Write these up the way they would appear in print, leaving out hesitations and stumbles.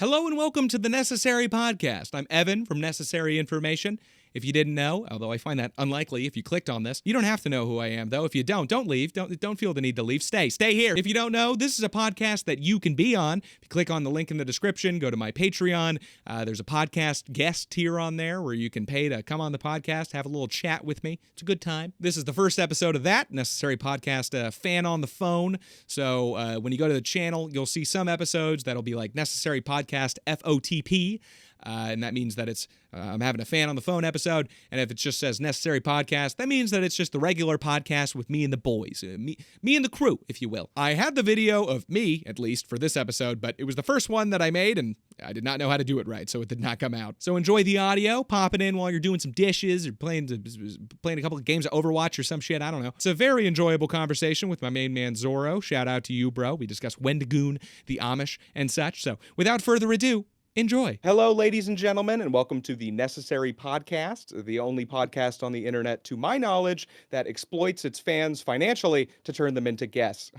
Hello and welcome to the Necessary Podcast. I'm Evan from Necessary Information. If you didn't know, although I find that unlikely if you clicked on this, you don't have to know who I am, though. If you don't leave. Don't feel the need to leave. Stay here. If you don't know, this is a podcast that you can be on. If you click on the link in the description, go to my Patreon. There's a podcast guest tier on there where you can pay to come on the podcast, have a little chat with me. It's a good time. This is the first episode of that Necessary Podcast fan on the phone. So when you go to the channel, you'll see some episodes that'll be like Necessary Podcast F.O.T.P. And that means that it's I'm having a fan on the phone episode. And if it just says Necessary Podcast, that means that it's just the regular podcast with me and the boys, me and the crew, if you will. I had the video of me, at least, for this episode, but it was the first one that I made, and I did not know how to do it right, so it did not come out. So enjoy the audio, pop it in while you're doing some dishes or playing a couple of games of Overwatch or some shit, I don't know. It's a very enjoyable conversation with my main man, Zorro. Shout out to you, bro. We discuss WENDIGOON, the Amish, and such. So without further ado, enjoy. Hello, ladies and gentlemen, and welcome to the Necessary Podcast, the only podcast on the internet, to my knowledge, that exploits its fans financially to turn them into guests.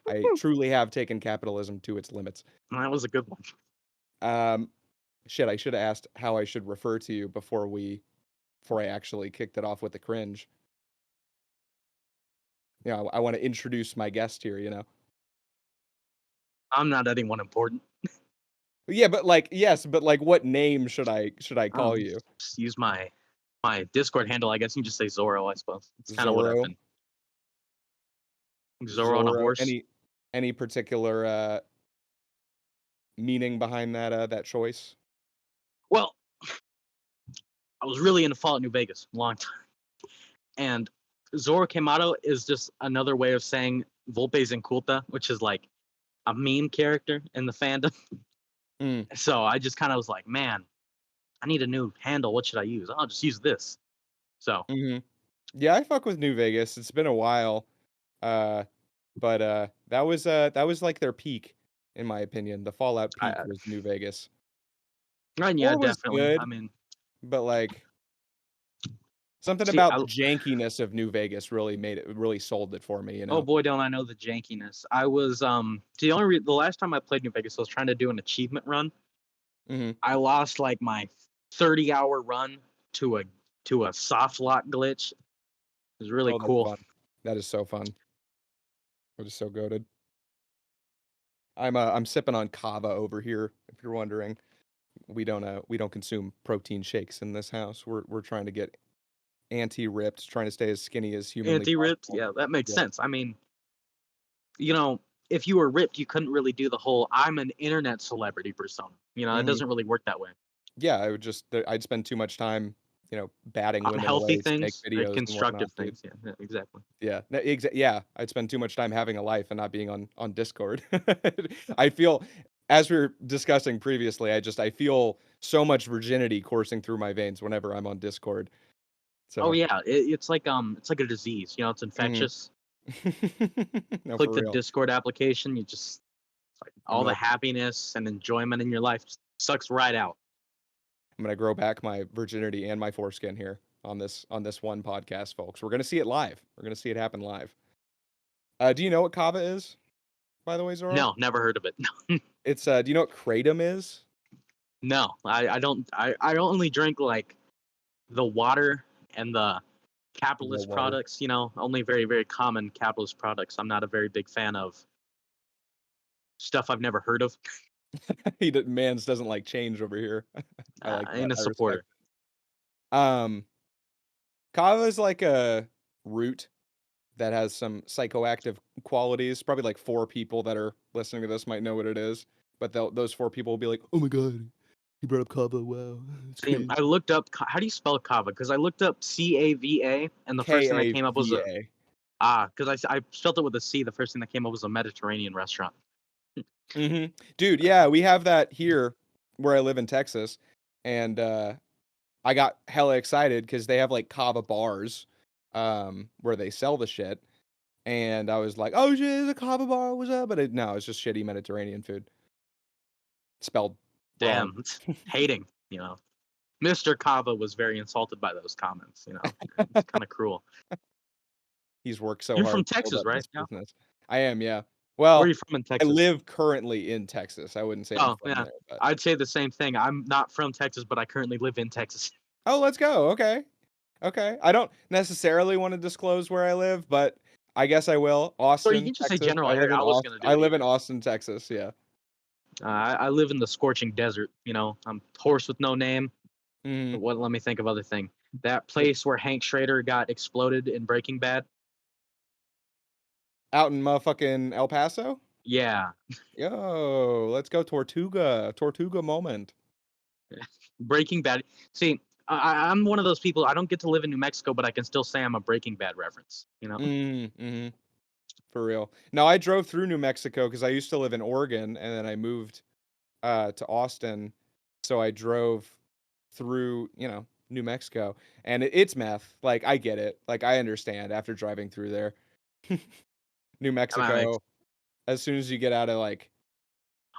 I truly have taken capitalism to its limits. That was a good one. I should have asked how I should refer to you before I actually kicked it off with the cringe. I want to introduce my guest here, I'm not anyone important. Yeah, but what name should I call you? Just use my Discord handle. I guess you can just say Zorro, I suppose. It's kind of what I've been. Zorro on a horse. Any particular meaning behind that choice? Well, I was really into Fallout New Vegas a long time. And Zorro Quemado is just another way of saying Volpes Inculta, which is like a meme character in the fandom. So I just kind of was like, man, I need a new handle. What should I use? I'll just use this. So yeah, I fuck with New Vegas. It's been a while, but that was like their peak, in my opinion. The Fallout peak was New Vegas. Right, yeah, definitely. Good, I mean, but like something about the jankiness of New Vegas really sold it for me. Oh boy, don't I know the jankiness. I was the last time I played New Vegas, I was trying to do an achievement run. I lost like my 30-hour run to a soft lock glitch. It was really cool. Fun. That is so fun. That is so goated. I'm sipping on kava over here. If you're wondering, we don't consume protein shakes in this house. We're trying to get anti-ripped, trying to stay as skinny as humanly anti-ripped possible. Yeah, that makes sense. I mean, if you were ripped, you couldn't really do the whole I'm an internet celebrity persona. It doesn't really work that way. Yeah, I'd spend too much time batting women healthy away things, to make videos, constructive things. Yeah, exactly. Yeah, I'd spend too much time having a life and not being on Discord. I feel, as we were discussing previously, I feel so much virginity coursing through my veins whenever I'm on Discord. So. Oh yeah, it's like a disease. It's infectious. No, click the Discord application. You just all the happiness and enjoyment in your life just sucks right out. I'm gonna grow back my virginity and my foreskin here on this one podcast, folks. We're gonna see it live. We're gonna see it happen live. Do you know what kava is, by the way, Zorro? No, never heard of it. It's do you know what kratom is? No, I don't. I only drink like the water and the capitalist products. Only very, very common capitalist products. I'm not a very big fan of stuff I've never heard of. Mans doesn't like change over here. I ain't a supporter. Kava is like a root that has some psychoactive qualities. Probably like 4 people that are listening to this might know what it is, but those 4 people will be like, "Oh my god, he brought up kava! Wow." See, I looked up how do you spell kava? Because I looked up CAVA, and the first thing that came up was because I spelled it with a C. The first thing that came up was a Mediterranean restaurant. Dude, yeah, we have that here where I live in Texas, and I got hella excited because they have like kava bars where they sell the shit, and I was like, "Oh shit, there's a kava bar, what's up?" But no, it's just shitty Mediterranean food spelled damn hating. Mr. Kava was very insulted by those comments. It's kind of cruel. He's worked so You're hard. You're from Texas, right? I am, yeah. Where are Well, you from in I Texas? live currently in Texas. I wouldn't say I'm Oh, from yeah. there, but I'd say the same thing. I'm not from Texas, but I currently live in Texas. oh, let's go. Okay. Okay. I don't necessarily want to disclose where I live, but I guess I will. Or you Austin, can just say Texas. general I live area. in I wasn't gonna do I it live in either. Austin, Texas. Yeah. I live in the scorching desert. You know, I'm horse with no name. Mm. What? Let me think of other thing. That place where Hank Schrader got exploded in Breaking Bad. Out in motherfucking El Paso? Yeah, Yo, let's go Tortuga. Tortuga moment. Breaking Bad. See, I'm one of those people. I don't get to live in New Mexico, but I can still say I'm a Breaking Bad reference. You know? Mm-hmm. For real. No, I drove through New Mexico because I used to live in Oregon and then I moved to Austin. So I drove through, New Mexico. And it's meth. Like, I get it. Like, I understand after driving through there. New Mexico, as soon as you get out of like,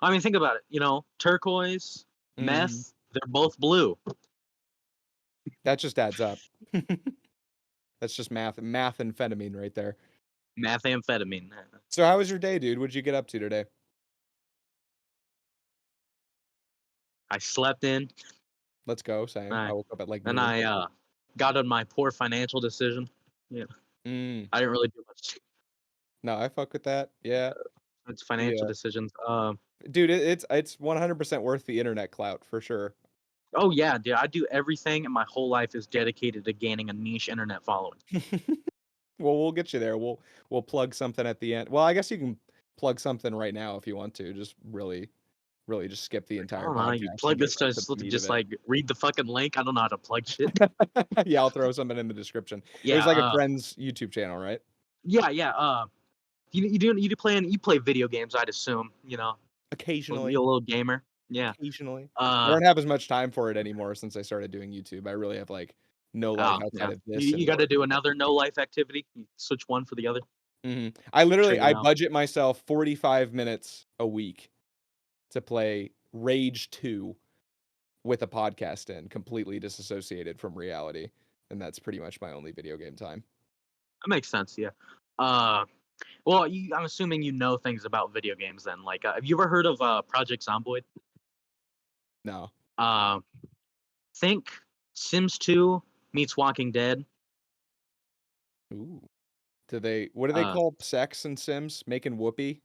I mean, think about it. You know, turquoise, mm, meth. They're both blue. that just adds up. That's just amphetamine right there. Methamphetamine. So how was your day, dude? What'd you get up to today? I slept in, Let's go. Same. I woke up at like and noon. I got on my poor financial decision. Yeah, Mm. I didn't really do much. No, I fuck with that. Yeah. It's financial Yeah. decisions. Dude, it's 100% worth the internet clout for sure. Oh yeah, dude. I do everything, and my whole life is dedicated to gaining a niche internet following. Well, we'll get you there. We'll plug something at the end. Well, I guess you can plug something right now if you want to. Just really just skip the I entire don't know. You podcast and plug get this right to the meat of just it. like read the fucking link. I don't know how to plug shit. Yeah, I'll throw something in the description. It was Yeah. like a friend's YouTube channel, right? Yeah. Yeah. You play video games? I'd assume. You know, Occasionally. you're a little gamer. Yeah. Occasionally. I Uh. don't have as much time for it anymore since I started doing YouTube. I really have like no life Oh outside yeah. of You this and you got to work do and stuff another like no that. life activity. You switch one for the other. I Sure literally you I know. budget myself 45 minutes a week to play Rage 2 with a podcast in, completely disassociated from reality, and that's pretty much my only video game time. That makes sense. Yeah. Uh. Well, I'm assuming you know things about video games then. Like, have you ever heard of Project Zomboid? No. Uh, think Sims 2 meets Walking Dead. Ooh. What do they Uh, call sex in Sims? Making whoopee?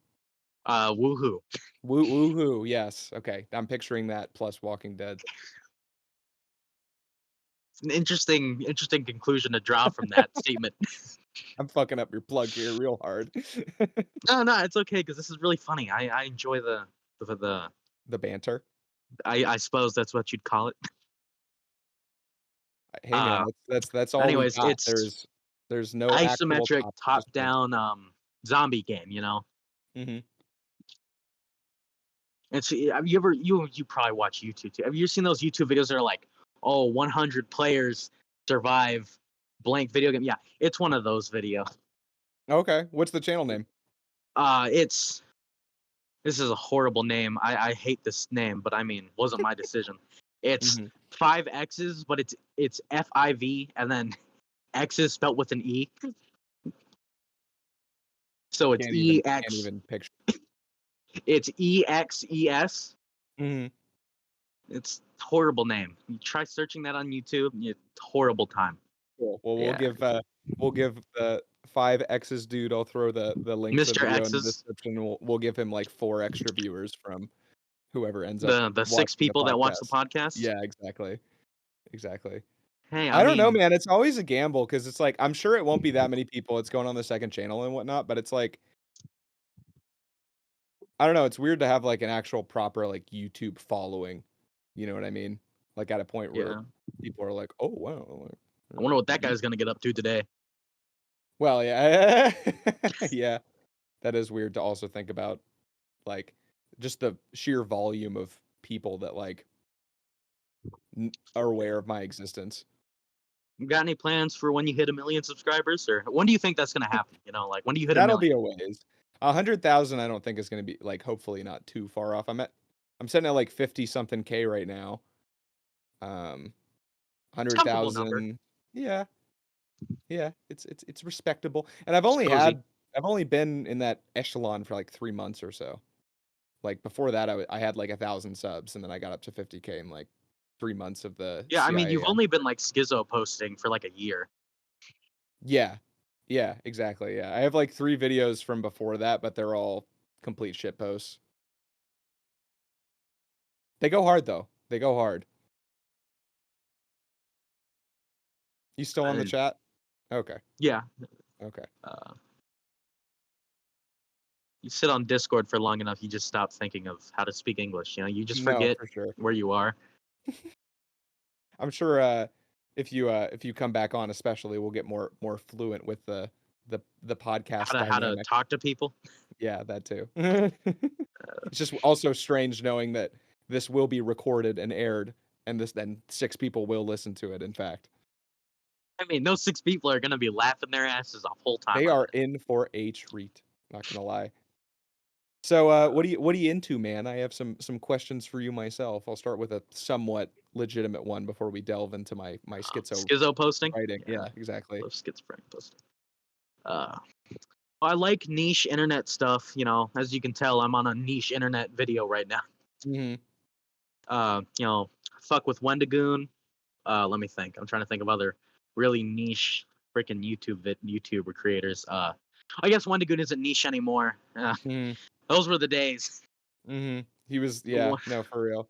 Woohoo. Woohoo, yes. Okay. I'm picturing that plus Walking Dead. It's an interesting conclusion to draw from that statement. I'm fucking up your plug here real hard. No, no, it's okay because this is really funny. I enjoy the The banter. I suppose that's what you'd call it. Hey man, that's all we Anyways, got. it's There's no actual isometric topic, just banter. top-down zombie game. You know, Mhm. it's have you ever you probably watch YouTube too. Have you ever seen those YouTube videos that are like, oh, 100 players survive blank video game? Yeah, it's one of those videos. Okay. What's the channel name? It's this is a horrible name. I hate this name, but I mean, wasn't my decision. It's Mhm. 5 X's, but it's FIV and then X's spelt with an E. So it's Can't EX. even picture. It's EXES. Mhm. It's a horrible name. You try searching that on YouTube, it's horrible time. Cool. Well, Yeah. we'll give the 5 X's dude. I'll throw the link to the Mr. video in the X's, description. We'll give him like 4 extra viewers from whoever ends up the six watching the people that watch the podcast. podcast. Yeah, exactly. Exactly. Hey, I I don't know, mean, man. It's always a gamble because it's like I'm sure it won't be that many people. It's going on the second channel and whatnot, but it's like I don't know. It's weird to have like an actual proper like YouTube following. You know what I mean? Like at a point where yeah. people are like, "Oh wow." I wonder what that guy's gonna get up to today. Well, yeah. Yeah. That is weird to also think about, like, just the sheer volume of people that, like, are aware of my existence. You got any plans for when you hit 1 million subscribers, or when do you think that's gonna happen? You know, like when do you hit a That'll be million? a ways. 100,000 I don't think is gonna be, like, hopefully not too far off. I'm sitting at, like, 50 something K right now. It's a comfortable number. 100,000, yeah, yeah, it's respectable, and I've It's only cozy. had I've only been in that echelon for like 3 months or so. Like before that, I had like 1,000 subs, and then I got up to 50K in like 3 months of the Yeah, I mean, you've CIAM. only been like schizo posting for like a year. Yeah, yeah, exactly. Yeah, I have like 3 videos from before that, but they're all complete shit posts. They go hard though. They go hard. You still on the chat? Okay. Yeah. Okay. You sit on Discord for long enough, you just stop thinking of how to speak English. You know, you just No, forget for sure. where you are. I'm sure if you come back on, especially, we'll get more fluent with the podcast How to dynamic. talk to people. Yeah, that too. It's just also strange knowing that this will be recorded and aired, and then 6 people will listen to it. In fact, I mean, those 6 people are gonna be laughing their asses off whole time. they are in for a treat. Not gonna lie. So, what are you into, man? I have some questions for you myself. I'll start with a somewhat legitimate one before we delve into my schizo posting. writing. Yeah, exactly. Love schizophrenic posting. I like niche internet stuff. You know, as you can tell, I'm on a niche internet video right now. Mm-hmm. You know, fuck with Wendigoon. Let me think. I'm trying to think of other really niche freaking YouTuber creators. I guess Wendigoon isn't niche anymore. Mm-hmm. Those were the days. Mm-hmm. He was, yeah, no, for real.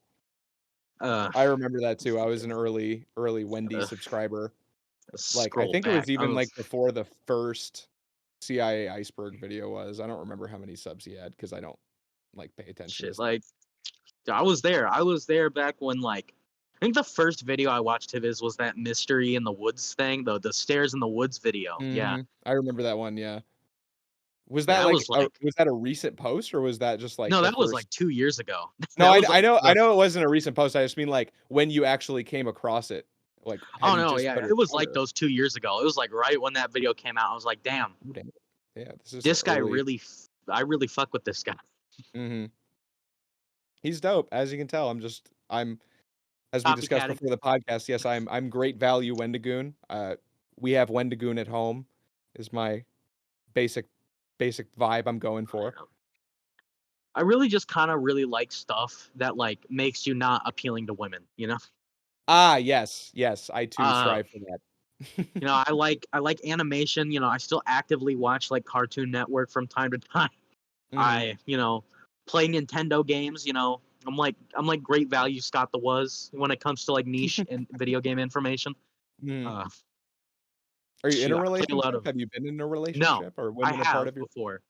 Uh, I remember that too. I was an early Wendy subscriber. Like, I scroll think it was back. even like before the first CIA Iceberg video was. I don't remember how many subs he had because I don't like pay attention. Shit, like I was there. I was there back when like I think the first video I watched of his was that mystery in the woods thing, the stairs in the woods video. Yeah. Mm-hmm. I remember that one. Yeah. Was Yeah, that that like, was like was that a recent post or was that just like no, the that was first? like 2 years ago. No, That was I like know the it wasn't a recent post. I just mean like when you actually came across it. Like, had oh he no, just yeah, put it was out, like or- those 2 years ago. It was like right when that video came out. I was like, damn, Ooh, damn. Yeah, this is this some guy early. I really fuck with this guy. Mm-hmm. He's dope, as you can tell. I'm as we discussed Copycatting. before the podcast. Yes, I'm great value Wendigoon. We have Wendigoon at home. Is my basic vibe I'm going for. I really just kind of really like stuff that like makes you not appealing to women, you know? Ah, yes, I too Uh, strive for that. you know, I like animation, you know, I still actively watch like Cartoon Network from time to time. Mhm. I, you know, play Nintendo games, you know. I'm like great value Scott the Was when it comes to like niche and video game information. Mhm. Uh Are you in shoot, a I play a lot relationship? of Have you been in a no, relationship, or I women a part have of your? before.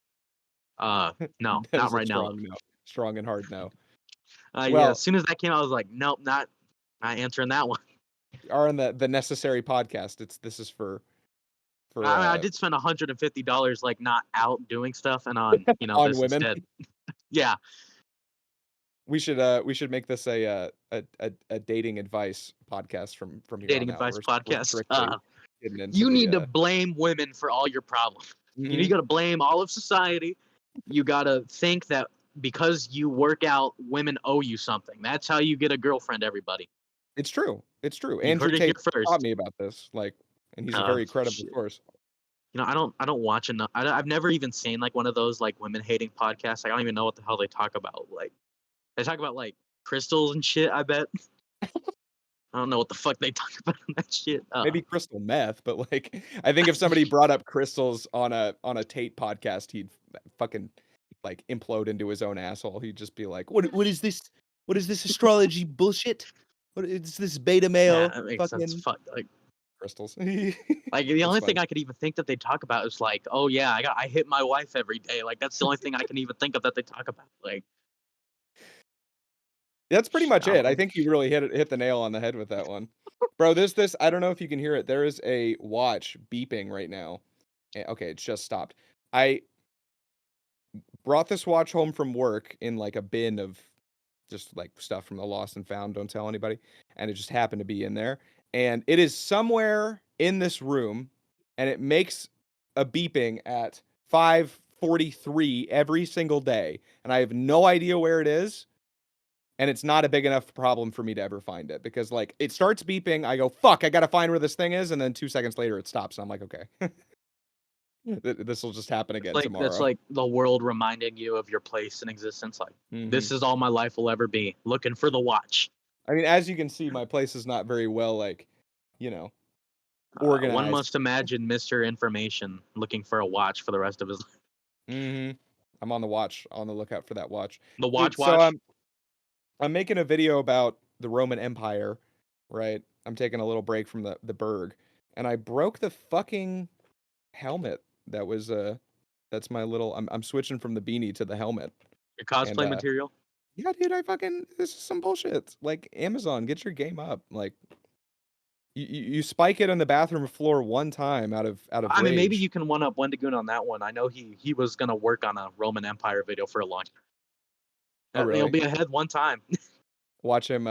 No, That not is a right now. strong no, strong and hard no. Yeah, Well, as soon as that came out, I was like, nope, not answering that one. are in the necessary podcast. This is for I did spend $150 like not out doing stuff and on you know on this women. instead. Yeah, We should make this a dating advice podcast from here dating on out. advice We're podcast. strictly getting into You the, need to blame women for all your problems. You know, you got to blame all of society. You got to think that because you work out, women owe you something. That's how you get a girlfriend, everybody. It's true. It's true. You Andrew heard it here Tate taught first. me about this, like, and he's a very credible Shit. source. You know, I don't watch enough. I've never even seen like one of those like women hating podcasts. I don't even know what the hell they talk about. Like they talk about like crystals and shit. I bet. I don't know what the fuck they talk about on that shit. Maybe crystal meth, but like, I think if somebody brought up crystals on a Tate podcast, he'd fucking like implode into his own asshole. He'd just be like, "What is this? What is this astrology bullshit? What is this beta male? Yeah, that makes sense. Fucking Fuck, like crystals." Like the only thing I could even think that they talk about is like, oh yeah, I hit my wife every day. Like that's the only thing I can even think of that they talk about. Like That's pretty much it. I think you really hit the nail on the head with that one. Bro, this I don't know if you can hear it. There is a watch beeping right now. Okay, it's just stopped. I brought this watch home from work in like a bin of just like stuff from the lost and found, don't tell anybody, and it just happened to be in there. And it is somewhere in this room, and it makes a beeping at 5:43 every single day, and I have no idea where it is. And it's not a big enough problem for me to ever find it because like it starts beeping, I go, fuck, I gotta find where this thing is, and then 2 seconds later it stops, and I'm like, okay. This will just happen again That's tomorrow. like the world reminding you of your place in existence. Like, this is all my life will ever be. Looking for the watch. I mean, as you can see, my place is not very well, like, you know, One organized. must imagine Mr. Information looking for a watch for the rest of his life. I'm on the watch, on the lookout for that watch. The Dude, watch. I'm making a video about the Roman Empire, right? I'm taking a little break from the Berg, and I broke the fucking helmet that was that's my little I'm switching from the beanie to the helmet. Your cosplay And material. yeah, dude, this is some bullshit. Like, Amazon, get your game up. Like, you spike it on the bathroom floor one time out of I mean, maybe rage. you can one up Wendigoon on that one. I know he was gonna work on a Roman Empire video for a long time. Oh, really? He'll be ahead one time. Watch him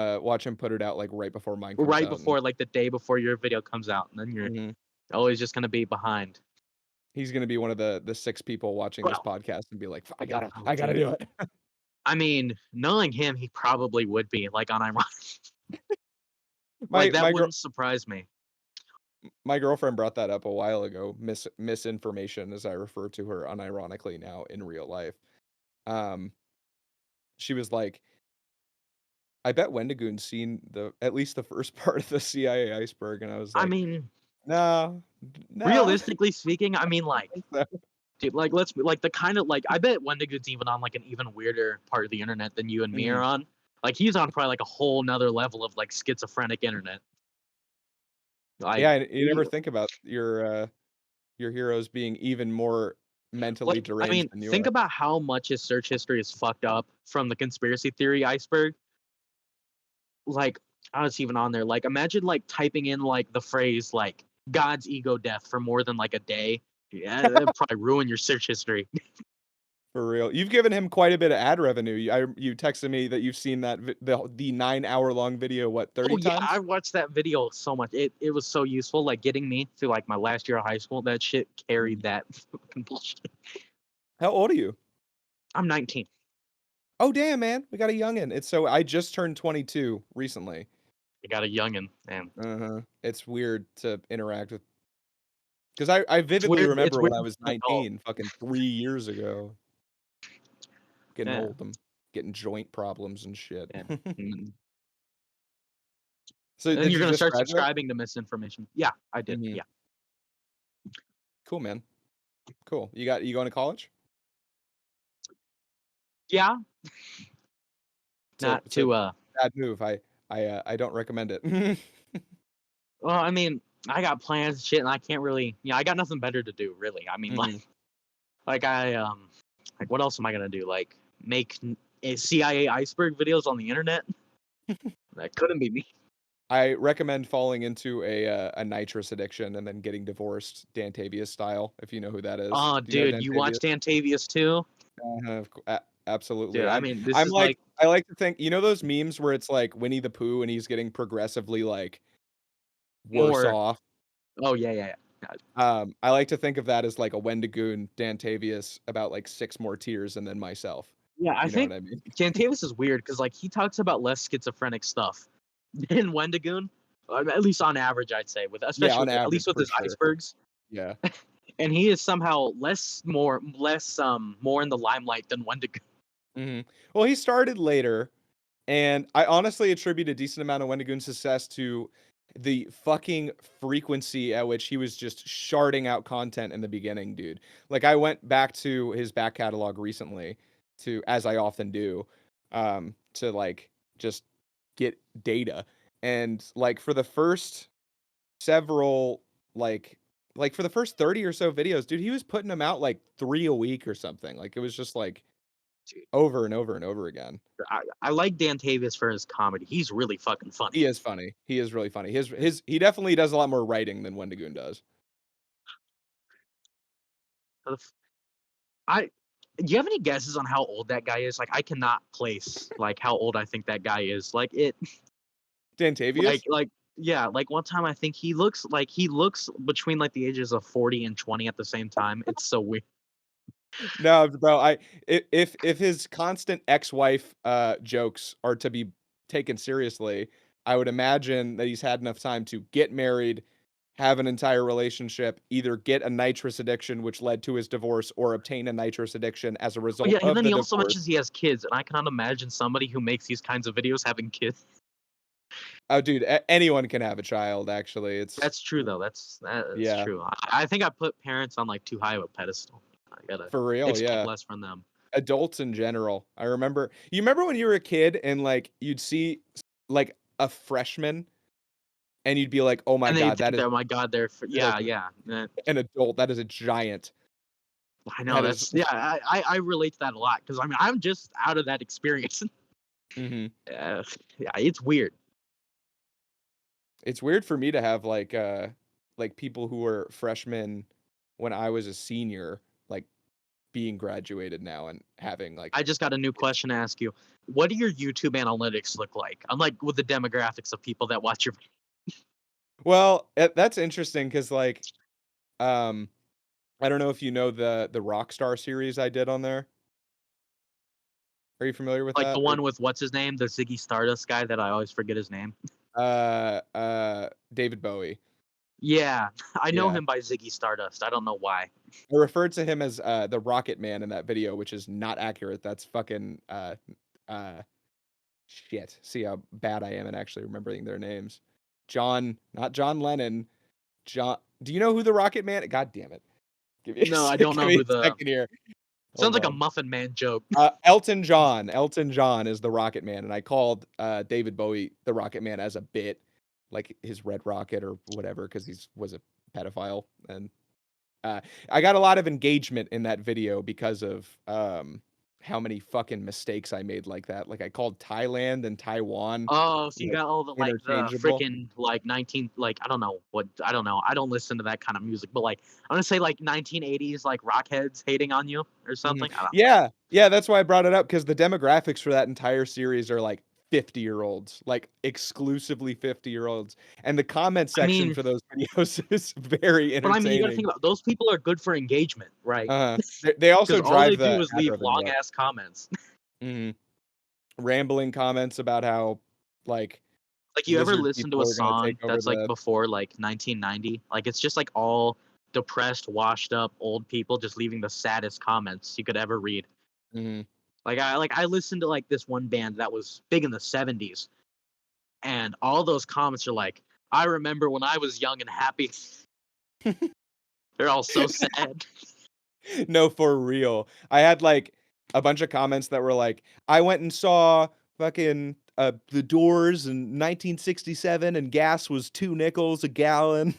put it out like right before mine comes Right out. before, like the day before your video comes out, and then you're always just gonna be behind. He's gonna be one of the 6 people watching this podcast and be like, I gotta dude. do it. I mean, knowing him, he probably would be like unironic. My Like, that my girl wouldn't surprise me. my girlfriend brought that up a while ago. Misinformation, as I refer to her unironically now in real life. She was like, I bet Wendigoon's seen at least the first part of the CIA Iceberg, and I was like, I mean, no. realistically speaking, I mean, like, No. dude, like, let's like the kind of like, I bet Wendigoon's even on like an even weirder part of the internet than you and me are on. Like, he's on probably like a whole nother level of like schizophrenic internet. Like, Yeah, you never think about your heroes being even more mentally like, I deranged mean, than you think are. about how much his search history is fucked up from the conspiracy theory Iceberg. Like, I was even on there. Like, imagine like typing in like the phrase like God's ego death for more than like a day. Yeah, that'd probably ruin your search history. For real. You've given him quite a bit of ad revenue. You texted me that you've seen that the 9-hour-long video, what, 30 Oh yeah, times? I watched that video so much. It was so useful, like getting me through like my last year of high school. That shit carried that fucking bullshit. How old are you? I'm 19. Oh, damn, man. We got a youngin'. I just turned 22 recently. I got a youngin, man. It's weird to interact with, because I vividly It's remember when weird I was being an adult. 19, fucking 3 years ago. Getting Yeah. old. I'm getting joint problems and shit. Yeah. Mm. So And then did you're you gonna just start graduate? subscribing to misinformation. Yeah, I did. Mhm. Yeah. Cool, man. Cool. You going to college? Yeah. So Not to bad move. I don't recommend it. well, I mean, I got plans and shit, and I can't really, I got nothing better to do, really. I mean, like what else am I gonna do? Like, make CIA Iceberg videos on the internet? That couldn't be me. I recommend falling into a nitrous addiction and then getting divorced, Dan Tavius style, if you know who that is. Oh, Do you know dude, you Dan watched Antavius too? Absolutely. Dude, I mean, this I'm is like, I like to think, you know those memes where it's like Winnie the Pooh and he's getting progressively like worse Or- off. Oh yeah. I like to think of that as like a Wendigoon Dan Tavius about like 6 more tears and then myself. Yeah, I You know think what I mean? Antavius is weird because like he talks about less schizophrenic stuff than Wendigoon. At least on average, I'd say, especially on at least average, with for his sure. icebergs. Yeah. And he is somehow more in the limelight than Wendigoon. Well, he started later, and I honestly attribute a decent amount of Wendigoon's success to the fucking frequency at which he was just sharding out content in the beginning, dude. Like, I went back to his back catalog recently as I often do, to like just get data. And like for the first several for the first 30 or so videos, dude, he was putting them out like 3 a week or something. Like, it was just like over and over and over again. I like Dan Tavius for his comedy. He's really fucking funny. He is funny. He is really funny. He definitely does a lot more writing than Wendigoon does. Do you have any guesses on how old that guy is? Like, I cannot place like how old I think that guy is. Like Dan Tavius? Yeah, like one time I think he looks between like the ages of 40 and 20 at the same time. It's so weird. No, bro, if his constant ex-wife jokes are to be taken seriously, I would imagine that he's had enough time to get married, have an entire relationship, either get a nitrous addiction, which led to his divorce, or obtain a nitrous addiction as a Oh, result yeah, and of then the he also divorce. mentions he has kids, and I cannot imagine somebody who makes these kinds of videos having kids. Oh, dude, anyone can have a child. Actually, That's true though. That's yeah, true. I think I put parents on like too high of a pedestal. I gotta for real. expect Yeah, less from them. adults in general. I remember. You remember when you were a kid and like you'd see like a freshman, and you'd be like, "Oh my And they god, that think is that, oh my God, they're like yeah. an adult. That is a giant. I know That is." that's I relate to that a lot because I mean I'm just out of that experience. Mhm. Yeah, it's weird. It's weird for me to have like people who were freshmen when I was a senior, like being graduated now and having like I just got a new question to ask you. What do your YouTube analytics look like? I'm like with the demographics of people that watch your. well, that's interesting because like um I don't know if you know the Rockstar series I did on there. Are you familiar with Like the that? Or one with what's his name, the Ziggy Stardust guy that I always forget his name. David Bowie. Yeah, I know Yeah. him by Ziggy Stardust. I don't know why. I referred to him as the Rocket Man in that video, which is not accurate. That's fucking uh shit. See how bad I am at actually remembering their names. John, not John Lennon. John. Do you know who the Rocket Man? God damn it! Give me a No, I don't give know me who a the. second here. Sounds Hold like a on. Muffin Man joke. Elton John. Elton John is the Rocket Man, and I called David Bowie the Rocket Man as a bit, like his Red Rocket or whatever, because was a pedophile, and uh, I got a lot of engagement in that video because of how many fucking mistakes I made like that. Like I called Thailand and Taiwan Oh, so you like got all the the interchangeable. freaking 19 I don't know what I don't know. I don't listen to that kind of music, but I'm gonna say 1980s rock heads hating on you or Mhm. something. I don't. Yeah, yeah, that's why I brought it up because the demographics for that entire series are like 50-year-olds, like exclusively 50-year-olds, and the comment I section mean, for those videos is very but I mean, you got to think entertaining. about those people are good for engagement, right? They Because also all they drive do the is leave algorithm long up. ass comments. Mhm. Rambling comments about how like You ever lizard listen to people a are gonna song take over that's the. before 1990? It's just all depressed, washed up old people just leaving the saddest comments you could ever read. Mhm. I listened to this one band that was big in the 70s, and all those comments are I remember when I was young and happy. They're all so sad. No, for real. I had like a bunch of comments that were like, I went and saw fucking the Doors in 1967 and gas was 2 nickels a gallon.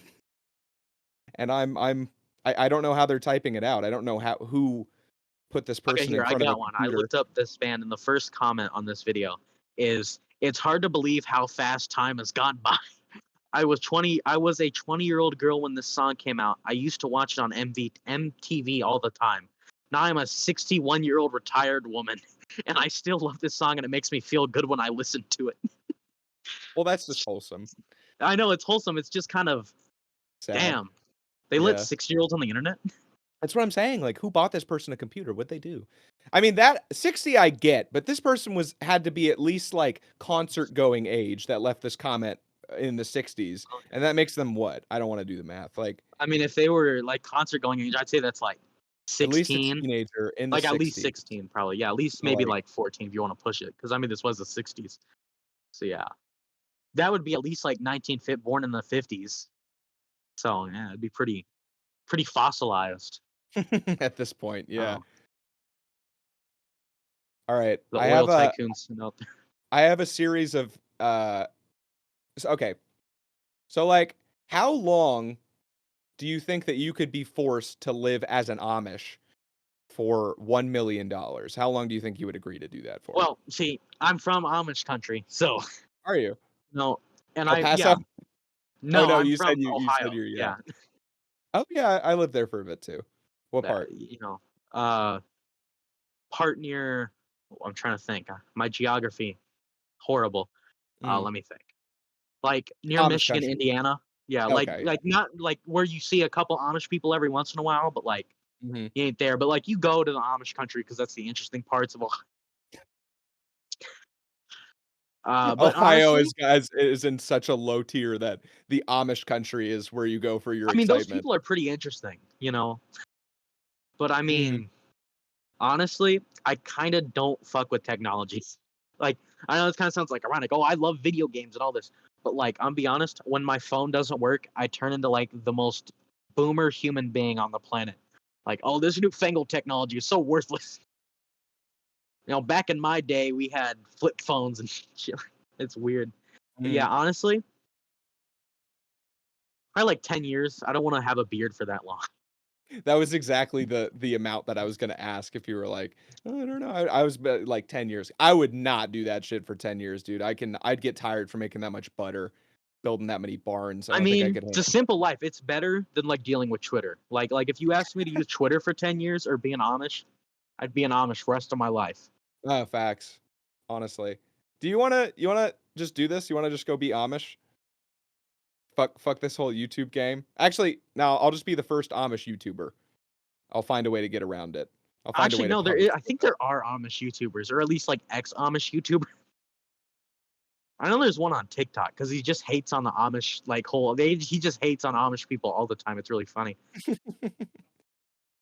And I don't know how they're typing it out. I don't know who put this Okay, person here in I front of a got one. I computer. looked up this band, and the first comment on this video is, "It's hard to believe how fast time has gone by." I was a 20-year-old girl when this song came out. I used to watch it on MTV all the time. Now I'm a 61-year-old retired woman, and I still love this song, and it makes me feel good when I listen to it. Well, that's just wholesome. I know it's wholesome. It's just kind of Sad. damn. They let Yeah. 6-year-olds on the internet. That's what I'm saying. Like, who bought this person a computer? What'd they do? I mean, that 60 I get, but this person had to be at least like concert going age that left this comment in the 60s. And that makes them what? I don't want to do the math. Like, I mean, if they were concert going age, I'd say that's at least a 16. teenager in the At least 60s. 16, probably. Yeah, at least So, maybe like, 14 if you want to push it. Because I mean, this was the 60s. So yeah, that would be at least 1950, born in the 50s. So yeah, it'd be pretty fossilized. at this point, yeah. Oh, All right. the oil tycoons out there. I have a series of okay. So like how long do you think that you could be forced to live as an Amish for $1 million? How long do you think you would agree to do that for? Well, see, I'm from Amish country, so Are you? no, and El I Paso? yeah, Oh no, no, I'm you said from you said Ohio. you're yeah. Yeah, Oh yeah, I lived there for a bit too. What part? uh, part near. I'm trying to think. My geography horrible. Mm. Let me think. Near Amish Michigan, country. Indiana. Yeah, Okay, yeah. not where you see a couple Amish people every once in a while, but Mhm. you ain't there. But you go to the Amish country because that's the interesting parts of Ohio. But Ohio honestly, is in such a low tier that the Amish country is where you go for your I mean, those excitement. people are pretty interesting, you know. But I Mhm. mean, honestly, I kind of don't fuck with technology. Like, I know this kind of sounds like ironic. Oh, I love video games and all this, but like, I'm be honest, when my phone doesn't work, I turn into like the most boomer human being on the planet. Like, oh, this newfangled technology is so worthless. You know, back in my day, we had flip phones and shit. It's weird. But yeah, Mhm. honestly, probably like 10 years. I don't want to have a beard for that long. That was exactly the amount that I was gonna ask if you were like, "Oh, I don't know." I was like 10 years. I would not do that shit for 10 years, dude. I'd get tired from making that much butter, building that many barns. I I don't think I mean, could it's a handle. simple life. It's better than like dealing with Twitter. Like if you asked me to use Twitter for 10 years or be an Amish, I'd be an Amish the rest of my life. Facts. Honestly. Do you wanna just do this? You wanna just go be Amish? Fuck this whole YouTube game. Actually, now I'll just be the first Amish YouTuber. I'll find a way to get around it. I'll find a Actually, way to no, punish I you with think it. there are Amish YouTubers, or at least like ex-Amish YouTubers. I know there's one on TikTok because he just hates on the Amish he just hates on Amish people all the time. It's really funny.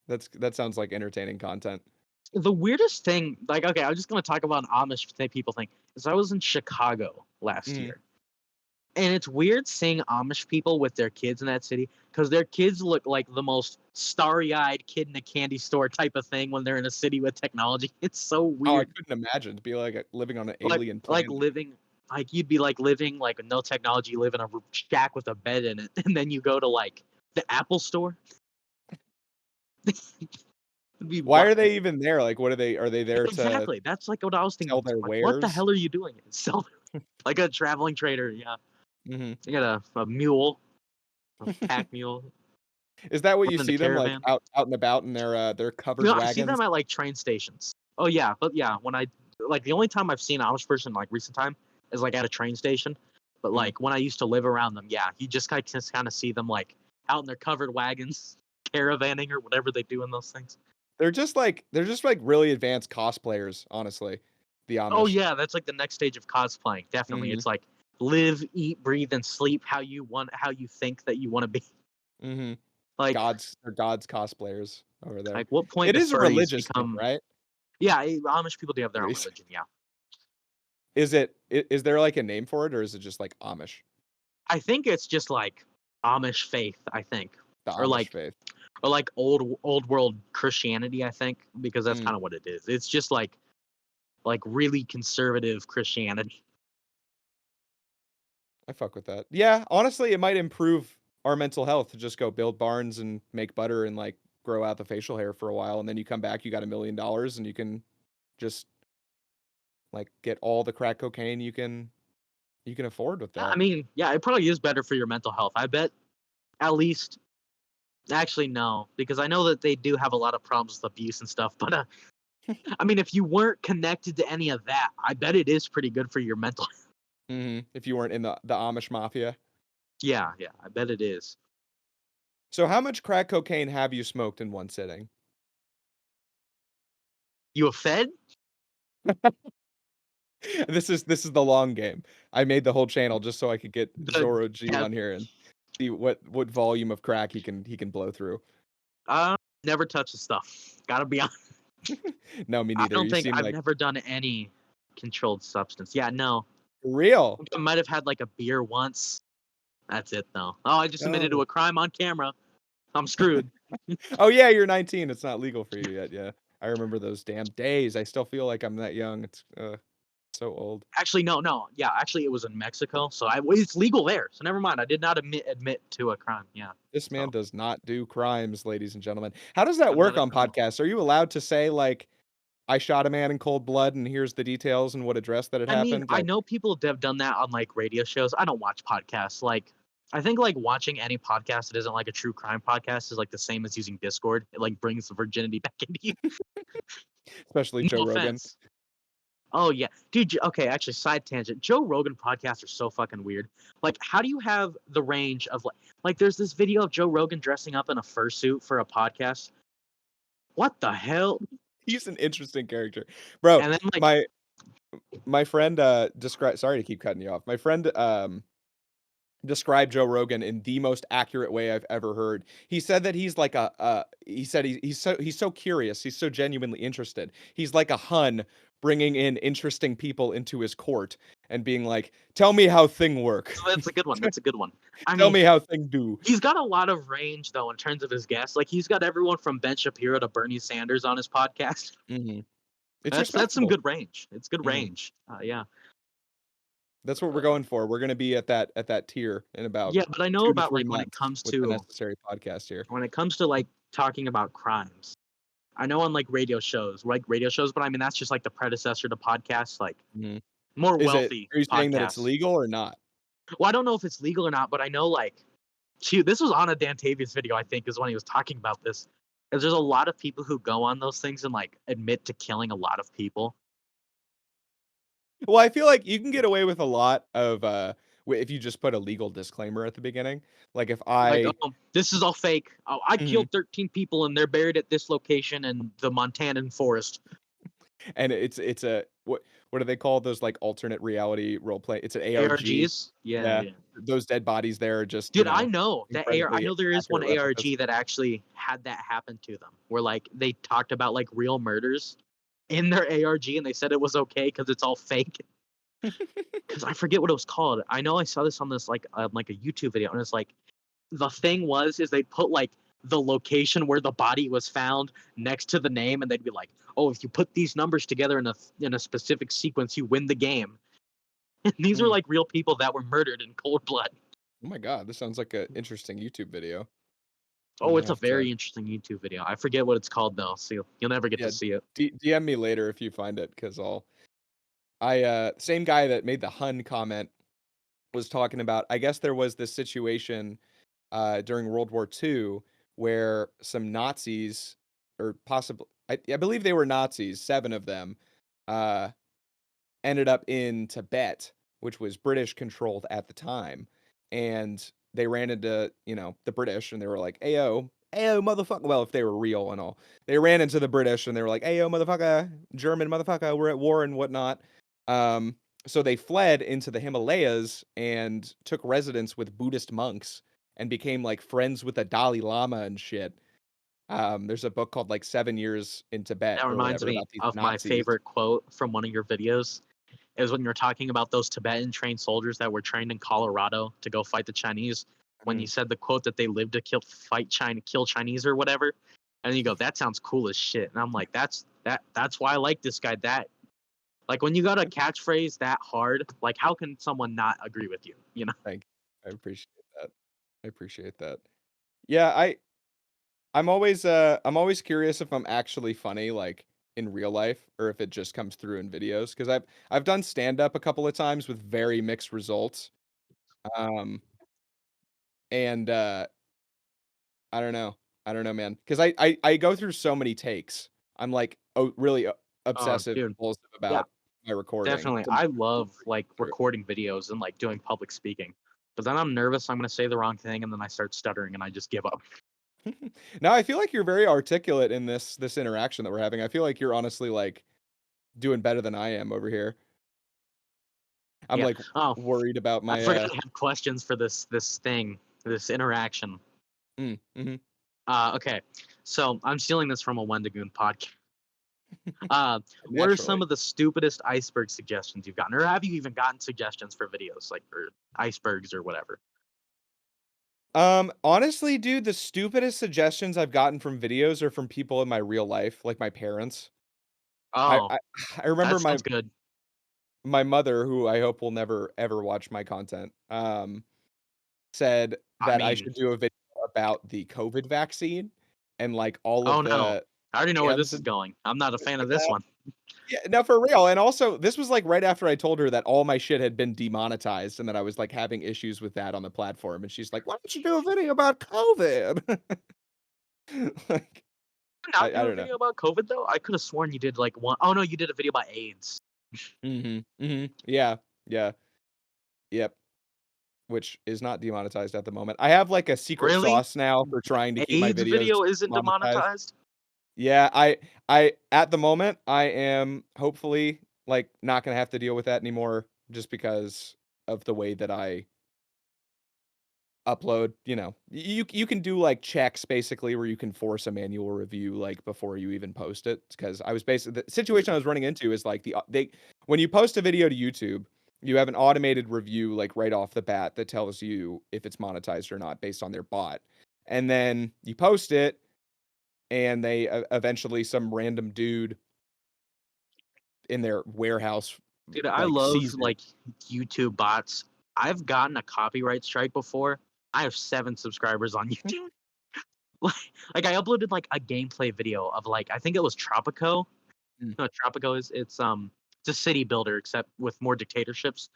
That sounds like entertaining content. The weirdest thing, like, okay, I'm just gonna talk about an people thing. Is I was in Chicago last Mhm. year, and it's weird seeing Amish people with their kids in that city because their kids look like the most starry-eyed kid in a candy store type of thing when they're in a city with technology. It's so Oh, I weird. couldn't imagine to be like living on an Like alien like planet. living like you'd be like living like with no technology, you live in a shack with a bed in it, and then you go to like the Apple store. It'd be Why are wild. they even there? Like, what are they there to Exactly. That's like what I was sell thinking. their Like, what the wares? hell are you doing? Sell like a traveling trader. Yeah, Mhm. you got a mule, a pack mule, Is that what you running the see them like caravan. out and about in their You covered know, I see wagons? them at like train stations. Oh yeah, but yeah, when I like the only time I've seen an Amish person like recent time is like at a train station. But Mm. like when I used to live around them, yeah, you just kind of see them like out in their covered wagons, caravanning or whatever they do in those things. They're just like really advanced cosplayers, honestly. The Oh Amish. yeah, that's like the next stage of cosplaying. Definitely, Mhm. it's like live, eat, breathe, and sleep how you think that you want to be. Mhm. Like They're gods cosplayers over there. what point It do is a furries religious thing, become? right? Yeah, Amish people do have their own Is religion. Yeah, is there like a name for it or is it just like Amish? I think it's just like Amish faith. I think, The or Amish like faith. old world Christianity. I think because that's Mm, kind of what it is. It's just like really conservative Christianity. I fuck with that. Yeah, honestly, it might improve our mental health to just go build barns and make butter and like grow out the facial hair for a while and then you come back, you got $1 million and you can just like get all the crack cocaine you can afford with I that. mean, yeah, it probably is better for your mental health. I bet at least. Actually, no, because I know that they do have a lot of problems with abuse and stuff. But I mean, if you weren't connected to any of that, I bet it is pretty good for your mental. If you weren't in the Amish mafia. Yeah, yeah, I bet it is. So how much crack cocaine have you smoked in one sitting? You a Fed? This is the long game. I made the whole channel just so I could get The Zorro G yeah, on here and see what volume of crack he can blow through. never touch the stuff. Gotta be honest. No, me I neither. don't You think seem I've like never done any controlled substance. Yeah, no. real. I might have had like a beer once. That's it though. Oh, I just admitted to Oh. a crime on camera. I'm screwed. Oh yeah, you're 19. It's not legal for you yet. Yeah. I remember those damn days. I still feel like I'm that young. It's so old. Actually, no, no. Yeah, actually, it was in Mexico, so it's legal there. So never mind. I did not admit to a crime. Yeah. This man So does not do crimes, ladies and gentlemen. How does that I'm not work a on criminal. podcasts? Are you allowed to say like I shot a man in cold blood and here's the details and what address that it I mean, happened? I Like know people have done that on like radio shows. I don't watch podcasts. Like, I think like watching any podcast that isn't like a true crime podcast is like the same as using Discord. It like brings the virginity back into you. especially Joe No Rogan. offense. Oh yeah, dude. Okay, actually, side tangent. Joe Rogan podcasts are so fucking weird. Like, how do you have the range of like? There's this video of Joe Rogan dressing up in a fursuit for a podcast. What the hell? He's an interesting character. Bro, And then like my My friend described. Sorry to keep cutting you off. My friend described Joe Rogan in the most accurate way I've ever heard. He said that he's like he said he's so curious, he's so genuinely interested. He's like a Hun bringing in interesting people into his court and being like, "Tell me how thing work. So that's a good one. That's a good one. I Tell mean, me how thing do." he's got a lot of range though in terms of his guests. Like he's got everyone from Ben Shapiro to Bernie Sanders on his podcast. Mhm. It's That's some respectable. good range. It's good Mhm. range. Yeah. That's what we're going for. We're gonna be at that tier in about Yeah, but I know 2 to about 3 like when it months comes with the to necessary podcast here. like talking about crimes. I know on like radio shows, but I mean that's just like the predecessor to podcasts, like Mhm. more Is it? wealthy Are you saying that it's podcasts. legal or not? Well, I don't know if it's legal or not, but I know like this was on a Dantavius video, I think, is when he was talking about this. Because there's a lot of people who go on those things and like admit to killing a lot of people. Well, I feel like you can get away with a lot of if you just put a legal disclaimer at the beginning. Like if Like, I oh, this is all fake. Oh, I Mhm. killed 13 people and they're buried at this location in the Montanan forest. and it's a what do they call those like alternate reality role play? It's an ARG. ARGs? Yeah, Yeah. yeah. Those dead bodies there are just, Dude, I know that I incredibly know there is one accurate replicas. ARG that actually had that happen to them, where like they talked about like real murders in their ARG and they said it was okay because it's all fake. Because I forget what it was called. I know I saw this on this like a YouTube video, and it's like the thing is they put like the location where the body was found next to the name, and they'd be like, "Oh, if you put these numbers together in a specific sequence, you win the game." And these are Mm. like real people that were murdered in cold blood. Oh my god, this sounds like an interesting YouTube video. I'm Oh, gonna it's a have to very interesting YouTube video. I forget what it's called though, so you'll never get yeah, to see it. DM me later if you find it because same guy that made the Hun comment was talking about, I guess there was this situation during World War II where some Nazis, or possibly, I believe they were Nazis, 7 of them, uh, ended up in Tibet, which was British controlled at the time. And they ran into, the British and they were like, Ayo, Ayo, motherfucker. Well, if they were real and all, they ran into the British and they were like, Ayo, motherfucker, German motherfucker, we're at war and whatnot. Um, so they fled into the Himalayas and took residence with Buddhist monks and became like friends with the Dalai Lama and shit. There's a book called like 7 Years in Tibet That or reminds whatever me about these of my Nazis. favorite quote from one of your videos. Is when you're talking about those Tibetan trained soldiers that were trained in Colorado to go fight the Chinese. When you said the quote that they lived to kill Chinese or whatever, and you go, that sounds cool as shit. And I'm like, that's why I like this guy. That like when you got a catchphrase that hard, like how can someone not agree with you? You know? Thank you. I appreciate that. I appreciate that. Yeah, I'm always curious if I'm actually funny like in real life or if it just comes through in videos because I've done stand up a couple of times with very mixed results. Um and I don't know. I don't know, man. Because I go through so many takes. I'm like really Oh, obsessive dude. compulsive Yeah, about my recording. definitely. to I make love like sure. recording videos and like doing public speaking. But then I'm nervous I'm gonna say the wrong thing and then I start stuttering and I just give up. Now I feel like you're very articulate in this interaction that we're having. I feel like you're honestly like doing better than I am over here. I'm Yeah. like Oh, worried about I my forgot I had questions for this this interaction. mhm. Okay. So I'm stealing this from a Wendigoon podcast. What are Naturally. some of the stupidest iceberg suggestions you've gotten? Or have you even gotten suggestions for videos, like for icebergs or whatever? Honestly, dude, the stupidest suggestions I've gotten from videos are from people in my real life, like my parents. I Oh, I, I remember that my sounds good. my mother, who I hope will never ever watch my content, said I that I mean, should do a video about the COVID vaccine and like all oh of no. the I already know where this scams is and going. I'm not a shit fan of like this that. one. Yeah, no, for real. And also, this was like right after I told her that all my shit had been demonetized and that I was like having issues with that on the platform. And she's like, "Why don't you do a video about COVID?" Like, Not I do a don't know. video about COVID though? I could have sworn you did like one. Oh no, you did a video about AIDS. Yeah, yeah, yep. Which is not demonetized at the moment. I have like a secret Really? sauce now for trying to keep my AIDS videos video isn't monetized. demonetized? Yeah, I at the moment I am hopefully like not gonna have to deal with that anymore just because of the way that I upload, you can do like checks basically where you can force a manual review like before you even post it. Because I was basically the situation I was running into is like they when you post a video to YouTube, you have an automated review like right off the bat that tells you if it's monetized or not based on their bot. And then you post it and they eventually some random dude in their warehouse Dude, I like love sees it. like YouTube bots. I've gotten a copyright strike before. I have 7 subscribers on YouTube. like, I uploaded like a gameplay video of like I think it was Tropico. Mm. No, Tropico it's a city builder except with more dictatorships.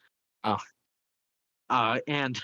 Uh, Oh. and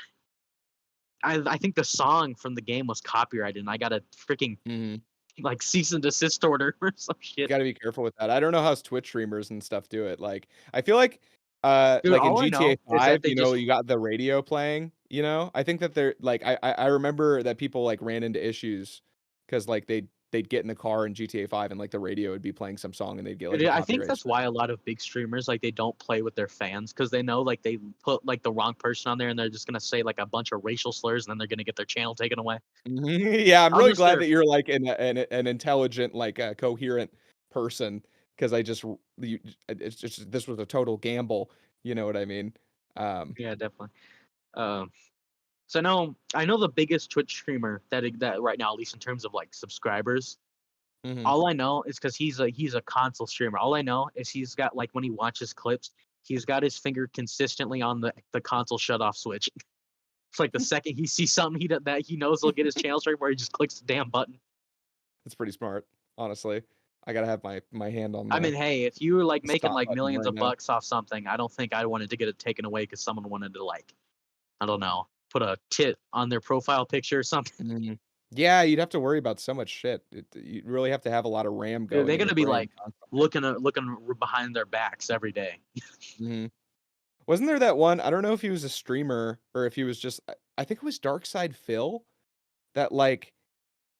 I think the song from the game was copyrighted, and I got a freaking Mhm. like cease and desist order or some You shit. gotta be careful with that. I don't know how Twitch streamers and stuff do it. Like, I feel Dude, like in all I GTA know is that 5, they just you got the radio playing, I think that they're like, I remember that people like ran into issues because like they'd get in the car in GTA 5 and like the radio would be playing some song and they'd get like Dude, a I think copyright that's strike. why a lot of big streamers like they don't play with their fans because they know like they put like the wrong person on there and they're just gonna say like a bunch of racial slurs and then they're gonna get their channel taken away. Mhm. Yeah, I'm really Unless glad they're that you're like an intelligent, like coherent person because it's just this was a total gamble. You know what I mean? Um, yeah, definitely. Um, so I know the biggest Twitch streamer that right now, at least in terms of like subscribers. mhm. All I know is because he's a console streamer. All I know is he's got like when he watches clips, he's got his finger consistently on the console shut off switch. It's like the second he sees something that he knows will get his channel straight, where he just clicks the damn button. It's pretty smart, honestly. I gotta have my hand on I the mean, hey, if you were like making stop like button millions right of now. bucks off something, I don't think I wanted to get it taken away because someone wanted to like, I don't know, put a tit on their profile picture or something. Mhm. Yeah, you'd have to worry about so much shit. You really have to have a lot of RAM going They're in your gonna be brain like constantly. looking behind their backs every day. Mhm. Wasn't there that one? I don't know if he was a streamer or if he was just. I think it was Darkside Phil that like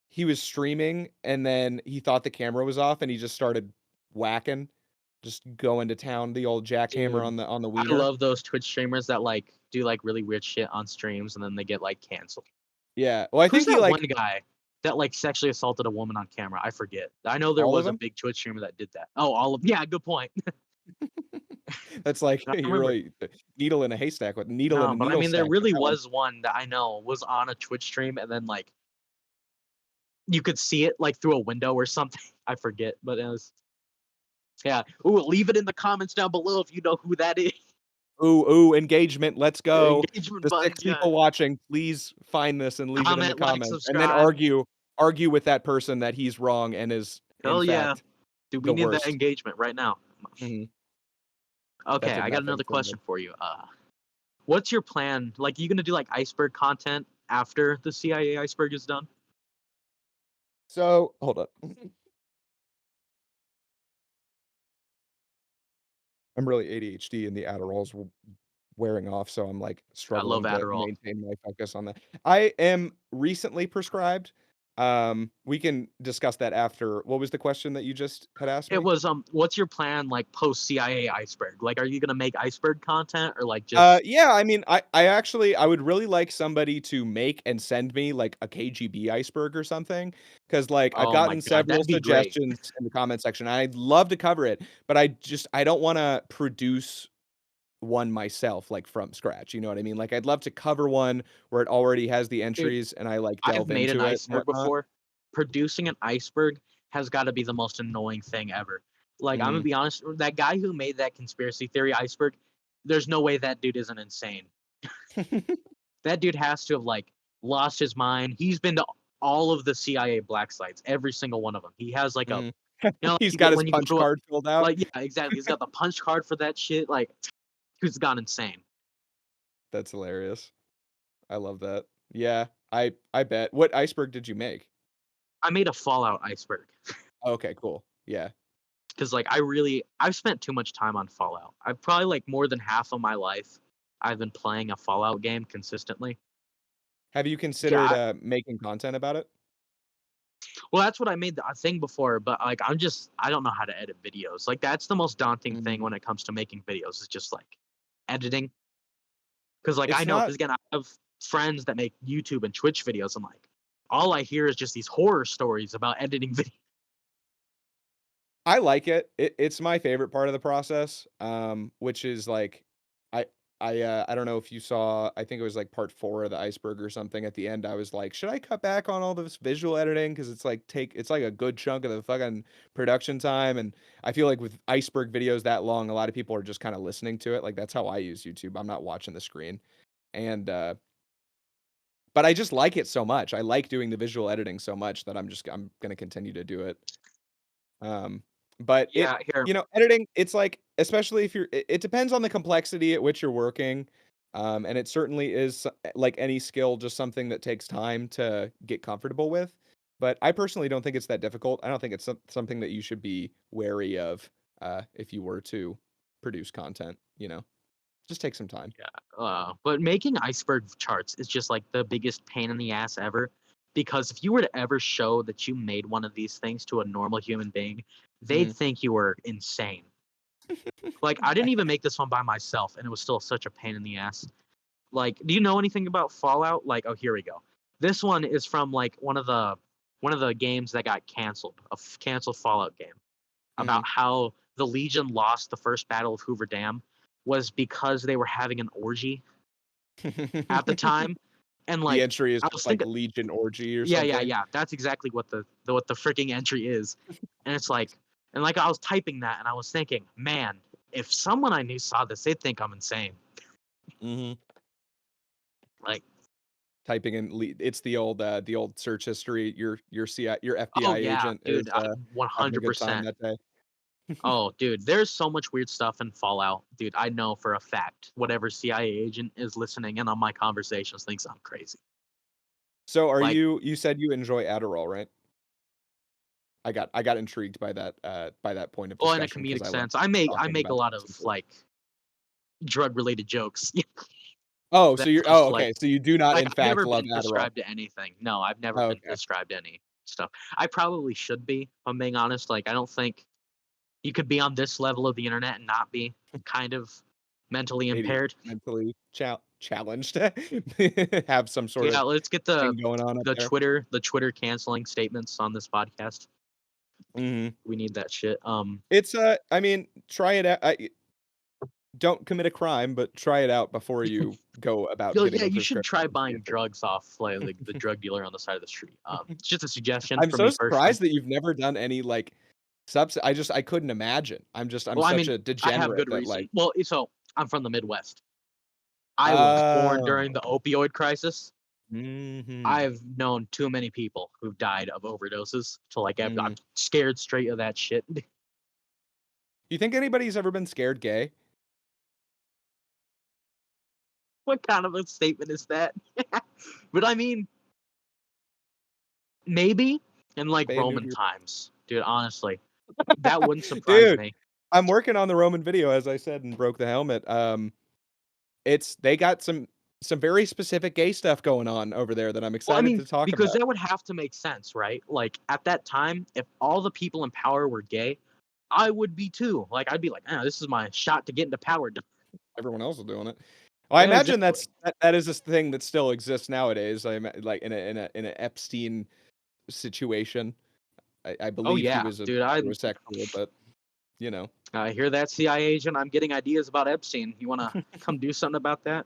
he was streaming and then he thought the camera was off and he just started whacking, just going to town, the old jackhammer Dude, on the I wiener. love those Twitch streamers that like do like really weird shit on streams and then they get like canceled. Yeah. Well, I Who's think he that one like guy that like sexually assaulted a woman on camera? I forget. I know there all of was a them. big Twitch streamer that did that. Oh, all of yeah, good point. That's like I you're remember. really needle in a haystack with needle in No, a but I needle mean there stack with really that one. was one that I know was on a Twitch stream and then like you could see it like through a window or something. I forget, but it was yeah. Ooh, leave it in the comments down below if you know who that is. Ooh, engagement. Let's go. Engagement The button, 6 yeah. people watching, please find this and leave it in the Comment, like, comments, and then subscribe. argue with that person that he's wrong and is in Hell yeah. fact Dude, we the need that worst. engagement right now. Mhm. That Okay, did I got nothing another for me. question for you. What's your plan? Like, you gonna do like Iceberg content after the CIA Iceberg is done? So, hold up. I'm really ADHD and the Adderall's wearing off, so I'm like I love struggling to Adderall. maintain my focus on that. I am recently prescribed. We can discuss that after. What was the question that you just had asked It me? was what's your plan like post CIA Iceberg? Like, are you gonna make Iceberg content or like just Yeah, I mean, I actually I would really like somebody to make and send me like a KGB iceberg or something, because like I've oh my gotten god, several that'd be great. suggestions in the comment section. I'd love to cover it, but I don't want to produce one myself like from scratch. You know what I mean? Like I'd love to cover one where it already has the Dude, entries and I like I've delve made an into it and iceberg whatnot. before. Producing an iceberg has got to be the most annoying thing ever. Like, I'm gonna Mhm. be honest, that guy who made that conspiracy theory iceberg, there's no way that dude isn't insane. That dude has to have like lost his mind. He's been to all of the CIA black sites, every single one of them. He has like a, Mhm. like He's you got get his when you go punch to a, card filled out. like yeah, exactly. He's got the punch card for that shit. Like, he's gone insane. That's hilarious. I love that. Yeah, I bet. What iceberg did you make? I made a Fallout iceberg Okay, cool. Yeah. because like I've spent too much time on Fallout. I've probably like more than half of my life I've been playing a Fallout game consistently. Have you considered Yeah, making content about it? Well, that's what I made a thing before, but like I don't know how to edit videos. Like that's the most daunting thing when it comes to making videos. Is just like editing. Because like I It's know, not. because again, I have friends that make YouTube and Twitch videos, and like all I hear is just these horror stories about editing videos. I like it. It's my favorite part of the process, which is like, I I don't know if you saw. I think it was like part 4 of the Iceberg or something. At the end, I was like, should I cut back on all this visual editing because it's like a good chunk of the fucking production time, and I feel like with Iceberg videos that long, a lot of people are just kind of listening to it. Like that's how I use YouTube. I'm not watching the screen, and but I just like it so much. I like doing the visual editing so much that I'm gonna continue to do it. Um, but Yeah, here. editing, it's like, especially if it depends on the complexity at which you're working. And it certainly is like any skill, just something that takes time to get comfortable with. But I personally don't think it's that difficult. I don't think it's something that you should be wary of if you were to produce content, just take some time. Yeah. But making iceberg charts is just like the biggest pain in the ass ever. Because if you were to ever show that you made one of these things to a normal human being, they'd Mm. think you were insane. Like I didn't even make this one by myself, and it was still such a pain in the ass. Like, do you know anything about Fallout? Like, oh, here we go. This one is from like one of the games that got canceled, canceled Fallout game, about how the Legion lost the first battle of Hoover Dam was because they were having an orgy at the time. And The like entry is I just was like thinking, Legion Orgy or yeah, yeah, something. yeah. That's exactly what the freaking entry is. And it's like, and like I was typing that and I was thinking, man, if someone I knew saw this, they'd think I'm insane. Hmm. Like, Typing in it's the old search history. Your oh FBI yeah, agent is dude, having a good time 100%. that day. Oh, dude, there's so much weird stuff in Fallout. Dude, I know for a fact whatever CIA agent is listening in on my conversations thinks I'm crazy. So Like, you said you enjoy Adderall, right? I got intrigued by that point of well, in a discussion because comedic I love sense, I talking make a about lot of substances. like drug related jokes. Oh, so That's you're just okay. like So you do not in I've fact never love been Adderall. prescribed to anything. No, I've never Oh, been okay. prescribed to any stuff. I probably should be, if I'm being honest. Like, I don't think you could be on this level of the internet and not be kind of mentally Maybe impaired. mentally challenged. Have some sort Yeah, of let's get thing going on up there. The Twitter canceling statements on this podcast. Mhm. We need that shit. It's I mean, try it out. Don't commit a crime, but try it out before you go about getting Yeah, a you should prescription. try And see buying if it drugs off like the drug dealer on the side of the street. It's just a suggestion I'm for so me personally. surprised that you've never done any, like, I couldn't imagine. I'm Well, I such mean, a I have degenerate good that, reason. like. Well, so I'm from the Midwest. I was born during Oh. the opioid crisis. Mhm. I've known too many people who've died of overdoses to like I'm Mhm. scared straight of that shit. You think anybody's ever been scared gay? What kind of a statement is that? But I mean, maybe in like Spay Roman neuter. times, dude. Honestly, that wouldn't surprise Dude, me. I'm working on the Roman video, as I said, and broke the helmet. They got some very specific gay stuff going on over there that I'm Well, I excited mean, to talk because about. that would have to make sense, right? Like at that time, if all the people in power were gay, I would be too. Like I'd be like, oh, this is my shot to get into power. Everyone else is doing it. Well, I Yeah, imagine exactly. that is this thing that still exists nowadays. Like in a Epstein situation. I Oh believe he yeah, was a dude. heterosexual, but you know. I hear that CIA agent. I'm getting ideas about Epstein. You want to come do something about that?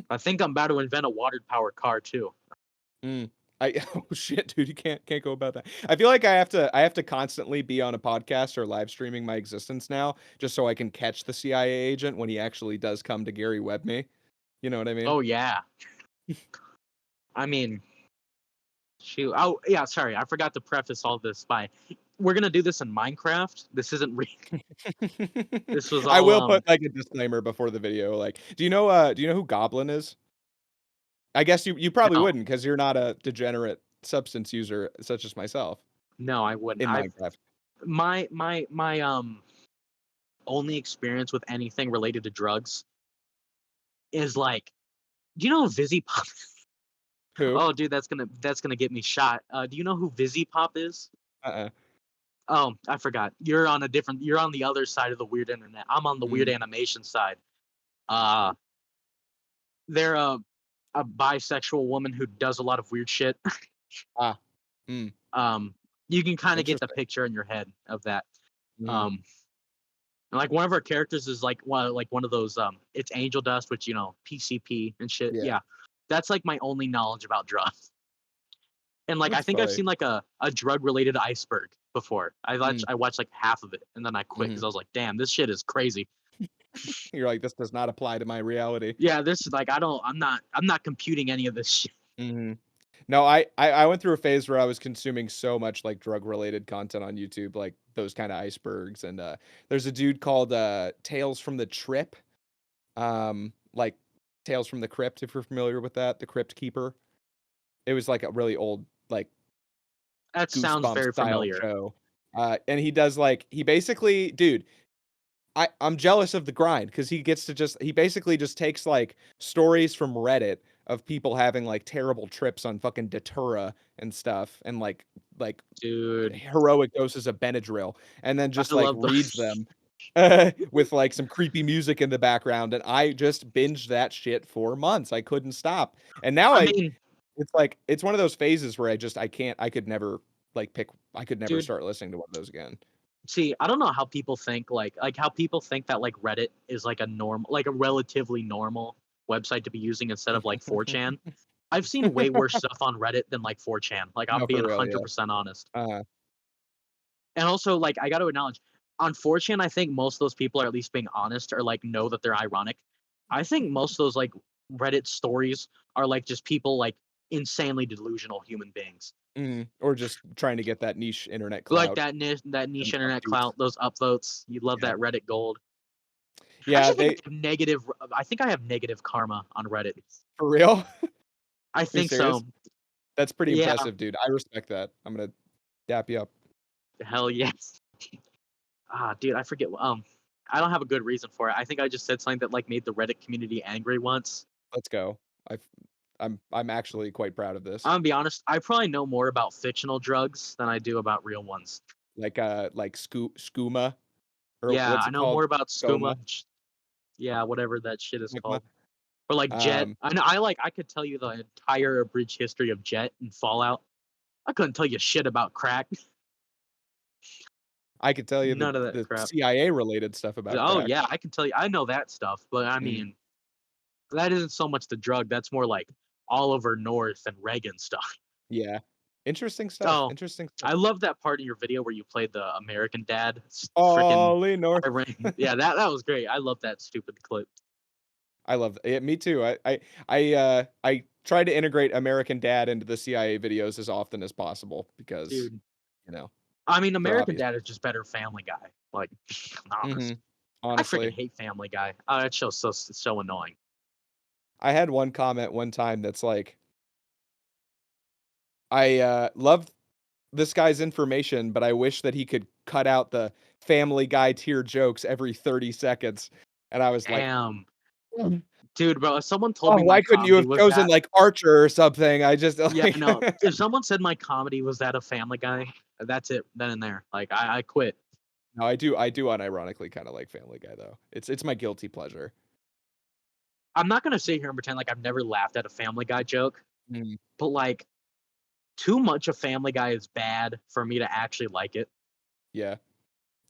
I think I'm about to invent a water powered car too. Mm. Oh shit, dude, you can't go about that. I feel like I have to constantly be on a podcast or live streaming my existence now, just so I can catch the CIA agent when he actually does come to Gary Webb me. You know what I mean? Oh yeah. I mean, shoot. Oh yeah. Sorry, I forgot to preface all this by, we're gonna do this in Minecraft. This isn't real. This was I all will put like a disclaimer before the video. Like, do you know who Goblin is? I guess you probably No, wouldn't because you're not a degenerate substance user such as myself no, I wouldn't. in I've Minecraft. my only experience with anything related to drugs is like, do you know Vizzy Pop? Who? Oh, dude, that's gonna get me shot. Do you know who P is? Uh-uh. Oh, I forgot. You're on the other side of the weird internet. I'm on the weird animation side. Uh, they're a bisexual woman who does a lot of weird shit. Ah. Mm. You can kind of get the Interesting. picture in your head of that. Mm. And, like one of our characters is like one of those it's angel dust, which PCP and shit. Yeah. Yeah, that's like my only knowledge about drugs. And like I That's think I've funny. seen like a drug related Iceberg before. I Mm. watched like half of it and then I quit because I was like, damn, this shit is crazy. You're like, this does not apply to my reality. Yeah, this is like I'm not computing any of this shit. Mhm. No, I went through a phase where I was consuming so much like drug related content on YouTube, like those kind of icebergs. And there's a dude called Tales from the Trip, like Tales from the Crypt, if you're familiar with that, the Crypt Keeper. It was like a really old like That sounds Goosebumps very style familiar. show. And he does like he basically, dude, I'm jealous of the grind because he basically just takes like stories from Reddit of people having like terrible trips on fucking Datura and stuff and like Dude, heroic doses of Benadryl and then just I like love reads those. them with like some creepy music in the background, and I just binged that shit for months. I couldn't stop. And now I mean, it's like it's one of those phases where I could never I could never dude, start listening to one of those again. see, I don't know how people think like how people think that like Reddit is like a relatively normal website to be using instead of like 4chan. I've seen way worse stuff on Reddit than like 4chan. Like I'm No, being for real, yeah. 100% honest. Uh, And also like I got to acknowledge on 4chan, I think most of those people are at least being honest or like know that they're ironic. I think most of those like Reddit stories are like just people like insanely delusional human beings. or just trying to get that niche internet Like clout that niche and internet updates. clout, those upvotes. You love Yeah. that Reddit gold. I Yeah, actually think I think I have negative karma on Reddit. for real? I You think serious? so. That's pretty Yeah. impressive, dude. I respect that. I'm gonna dap you up. Hell yes. Dude, I forget. I don't have a good reason for it. I think I just said something that like made the Reddit community angry once. Let's go. I've I'm actually quite proud of this. I'm gonna be honest. I probably know more about fictional drugs than I do about real ones. Like skooma or Yeah, what's I it know called? more about Skoma. skooma. Yeah, whatever that shit is Skoma. called. Or like Jet. Um, I know. I could tell you the entire abridged history of Jet and Fallout. I couldn't tell you shit about crack. I could tell you None of that the crap. CIA related stuff about Oh crack. yeah, I can tell you. I know that stuff, but I Mm, mean, that isn't so much the drug. That's more like Oliver North and Reagan stuff. yeah. Interesting stuff. Oh, Interesting stuff. I love that part in your video where you played the American Dad. Freaking Ollie North. yeah, that was great. I love that stupid clip. I love that. Yeah, me too. I try to integrate American Dad into the CIA videos as often as possible because, Dude, you know, I mean, for American obvious. Dad is just better Family Guy. Like, honest. I freaking Honestly, hate Family Guy. That show's so annoying. I had one comment one time that's like, I love this guy's information, but I wish that he could cut out the Family Guy tier jokes every 30 seconds. And I was like, Damn, dude, bro. If someone told oh, me my why couldn't you comedy have was chosen that, like Archer or something? I just yeah, like, no. If someone said my comedy was that of Family Guy, that's it. Then and there. Like, I quit. no, I do unironically kind of like Family Guy though. It's my guilty pleasure. I'm not gonna sit here and pretend like I've never laughed at a Family Guy joke, Mm, but like, too much of Family Guy is bad for me to actually like it. yeah.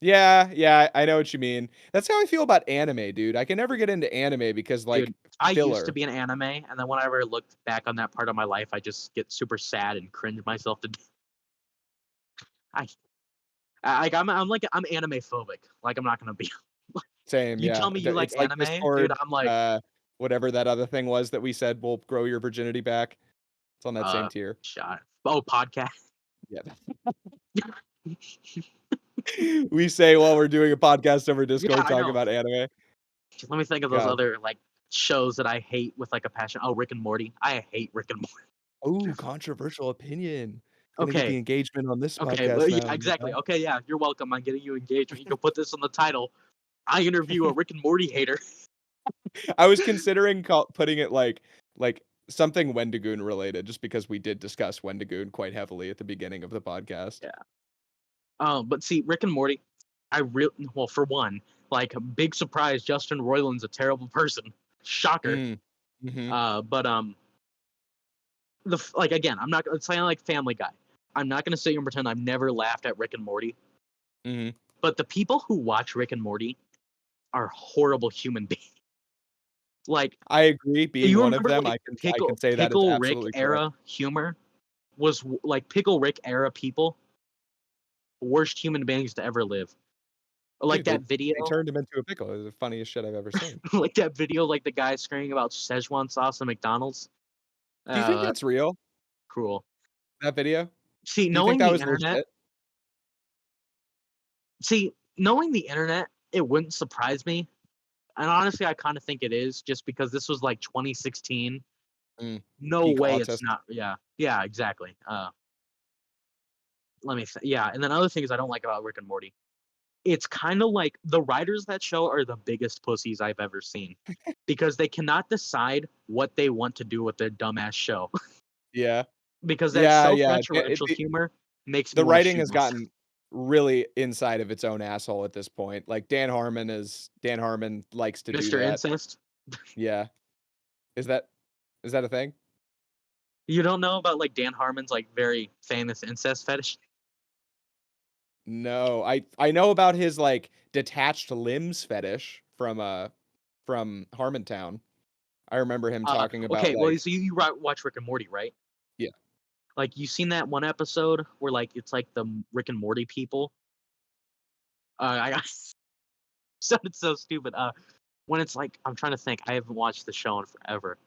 Yeah, I know what you mean. That's how I feel about anime, dude. I can never get into anime because like Dude, I used to filler. be an anime, and then whenever I look back on that part of my life, I just get super sad and cringe myself to. I, I'm anime phobic. Like I'm not gonna be. Same, You yeah. tell me you like It's like anime, dude. Discord, I'm like, whatever that other thing was that we said will grow your virginity back. It's on that same tier. shot. Oh, podcast. Yeah. We say while we're doing a podcast over Yeah, Discord I talking know. about anime. Let me think of those God. other like shows that I hate with like a passion. Oh, Rick and Morty. I hate Rick and Morty. Oh, controversial opinion. Gonna get the Okay. engagement on this Okay. Well, podcast yeah, now. exactly. Okay. Yeah. You're welcome. I'm getting you engagement. You can put this on the title. I interview a Rick and Morty hater. I was considering putting it like something Wendigoon related, just because we did discuss Wendigoon quite heavily at the beginning of the podcast. Yeah. But see, Rick and Morty, well, for one, like big surprise, Justin Roiland's a terrible person. Shocker. Mm-hmm. But like again, I'm not. It's like Family Guy. I'm not gonna sit here and pretend I've never laughed at Rick and Morty. Mm-hmm. But the people who watch Rick and Morty are horrible human beings. Like, I agree. Being you one of remember them, like I can say that is Pickle Rick absolutely correct. era humor was like Pickle Rick era people, worst human beings to ever live. Like Dude, that video, they turned him into a pickle. It was the funniest shit I've ever seen. like that video, like the guy screaming about Szechuan sauce at McDonald's. Do you think That's that's real? cruel. That video? See, Do you think knowing that the was internet, legit? it wouldn't surprise me. And honestly, I kind of think it is, just because this was like 2016. No Peak way it's autist. not. Yeah, exactly. Yeah, and then other things I don't like about Rick and Morty. It's kind of like the writers of that show are the biggest pussies I've ever seen, because they cannot decide what they want to do with their dumbass show. Yeah. Because that Yeah, self-referential humor makes me the want to writing shoot has myself. gotten really inside of its own asshole at this point. Like Dan Harmon likes to do Mr. that. Incest. Yeah. Is that a thing? You don't know about like Dan Harmon's like very famous incest fetish? No. I know about his like detached limbs fetish from Harmontown. I remember him talking about Okay, well, like so you watch Rick and Morty, right? yeah. Like, you seen that one episode where like it's like the Rick and Morty people? I sounded so stupid. When it's like, I'm trying to think, I haven't watched the show in forever.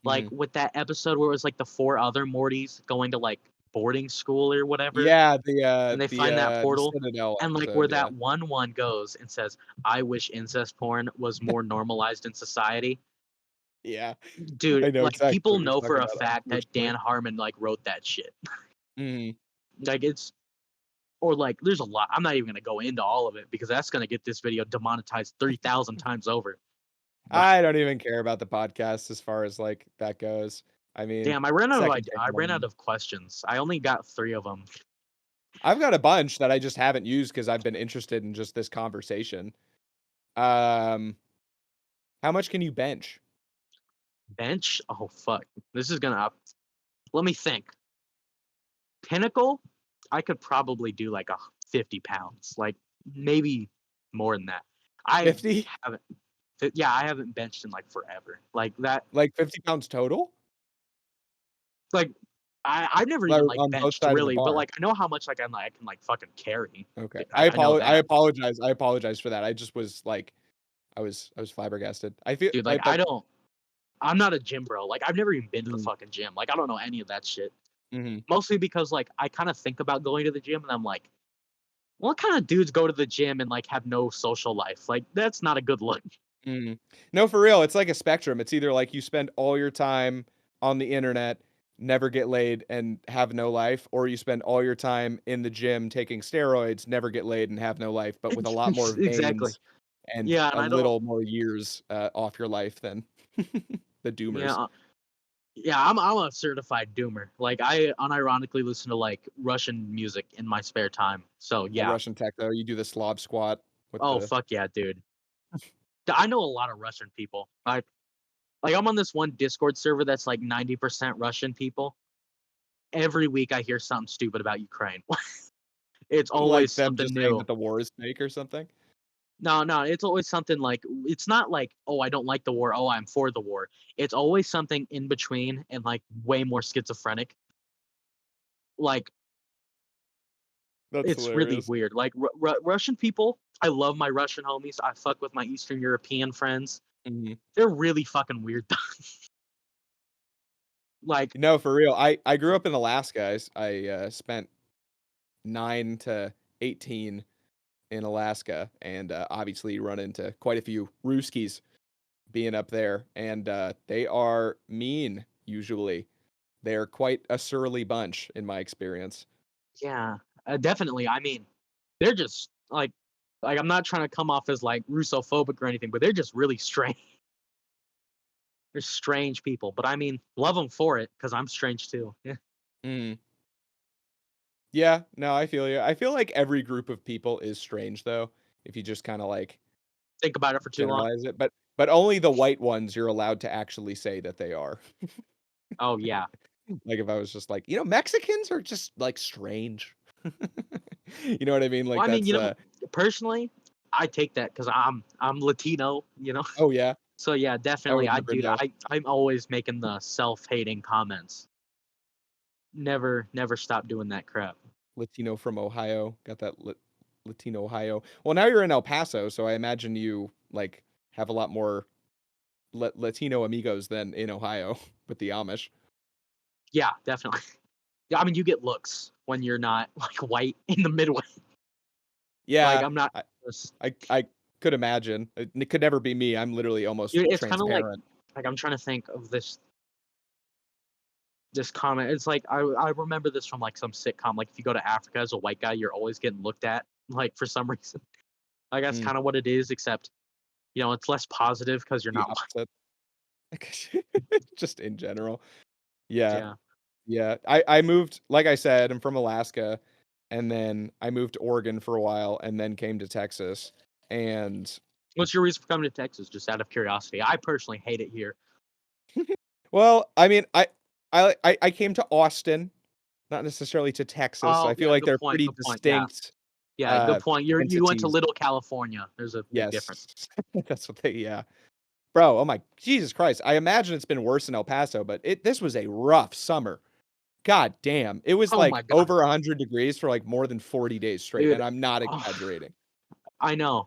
Like Mhm. with that episode where it was like the 4 other Mortys going to like boarding school or whatever, Yeah, and they find that the portal, Citadel and like where episode, yeah. that one goes and says, "I wish incest porn was more normalized in society." Yeah. Dude, I know like exactly people what you're know talking for a about, fact that unfortunately. Dan Harmon like wrote that shit. Mhm. Like it's or like there's a lot. I'm not even gonna go into all of it because that's gonna get this video demonetized 3,000 times over. But I don't even care about the podcast as far as, like, that goes. I mean, damn, second I ran out channel. of questions. I only got 3 of them. I've got a bunch that I just haven't used because 'cause I've been interested in just this conversation. Um, how much can you bench? Bench? Oh fuck. This is gonna let me think. Pinnacle, I could probably do like a 50 pounds, like maybe more than that. I 50? haven't, yeah, I haven't benched in like forever. Like that, Like, 50 pounds total? like I've never Like, even like on both benched sides of the really, but bar? like I know how much like I can like fucking carry. Okay. I know I that, apologize for that. I just was, like I was flabbergasted. I feel dude. I Like but I'm not a gym bro. Like I've never even been to the mm, fucking gym. Like I don't know any of that shit. mhm. Mostly because like I kind of think about going to the gym and I'm like, what kind of dudes go to the gym and like have no social life? Like that's not a good look. Mhm. No, for real, it's like a spectrum. It's either like you spend all your time on the internet, never get laid, and have no life, or you spend all your time in the gym taking steroids, never get laid, and have no life, but with a lot more Exactly. veins and Yeah, and a I don't. little more years off your life than the Yeah, doomers. yeah. I'm a certified doomer. Like I unironically listen to like Russian music in my spare time. So The yeah. Russian techno, you do the Slav squat with Oh the fuck yeah, dude. I know a lot of Russian people. Like I'm on this one Discord server that's like 90% Russian people. Every week I hear something stupid about Ukraine. It's always like them something just saying new. that the war is fake or something. No, it's always something like it's not like, oh, I don't like the war, oh, I'm for the war. It's always something in between and like way more schizophrenic. Like That's it's really hilarious. weird. Like Russian people, I love my Russian homies. I fuck with my Eastern European friends. Mhm. They're really fucking weird. Like, No, for real. I grew up in Alaska. I spent 9 to 18 in Alaska, and obviously you run into quite a few Ruskies being up there, and they are mean usually. They're quite a surly bunch in my experience. yeah, definitely. I mean, they're just like I'm not trying to come off as like Russophobic or anything, but they're just really strange. They're strange people, but I mean, love them for it because I'm strange too. Yeah. Mm. Yeah, no, I feel you. I feel like every group of people is strange though, if you just kind of like Think about it for too long. generalize it. But only the white ones you're allowed to actually say that they are. Oh yeah. Like if I was just like, Mexicans are just like strange. You know what I mean? Well, Like I mean, that's personally, I take that because I'm Latino. oh yeah, So yeah, I definitely would I never do that. know. I'm always making the self-hating comments. Never stop doing that crap. Latino from Ohio. Got that Latino Ohio. Well, now you're in El Paso, so I imagine you like have a lot more Latino amigos than in Ohio with the Amish. Yeah, definitely. Yeah, I mean, you get looks when you're not like white in the Midwest. Like Yeah, I'm not. I I could imagine. It could never be me. I'm literally almost It's kind of transparent. like I'm trying to think of this comment. It's like I remember this from like some sitcom. Like if you go to Africa as a white guy, you're always getting looked at like for some reason. Like that's Mm, kind of what it is, except it's less positive because you're the not white. opposite. Just in general. Yeah. Yeah. Yeah. I moved, like I said, I'm from Alaska, and then I moved to Oregon for a while and then came to Texas. And What's your reason for coming to Texas? Just out of curiosity. I personally hate it here. well, I mean, I came to Austin, not necessarily to Texas. Oh I feel yeah, like good they're point. pretty Good point. Yeah. distinct Yeah, good point. You went to entities. Little California. There's a big Yes. difference. That's what they yeah. Bro, oh my Jesus Christ. I imagine it's been worse in El Paso, but this was a rough summer. God damn. It was Oh like my god, over 100 degrees for like more than 40 days straight, dude. and I'm not Oh, exaggerating. I know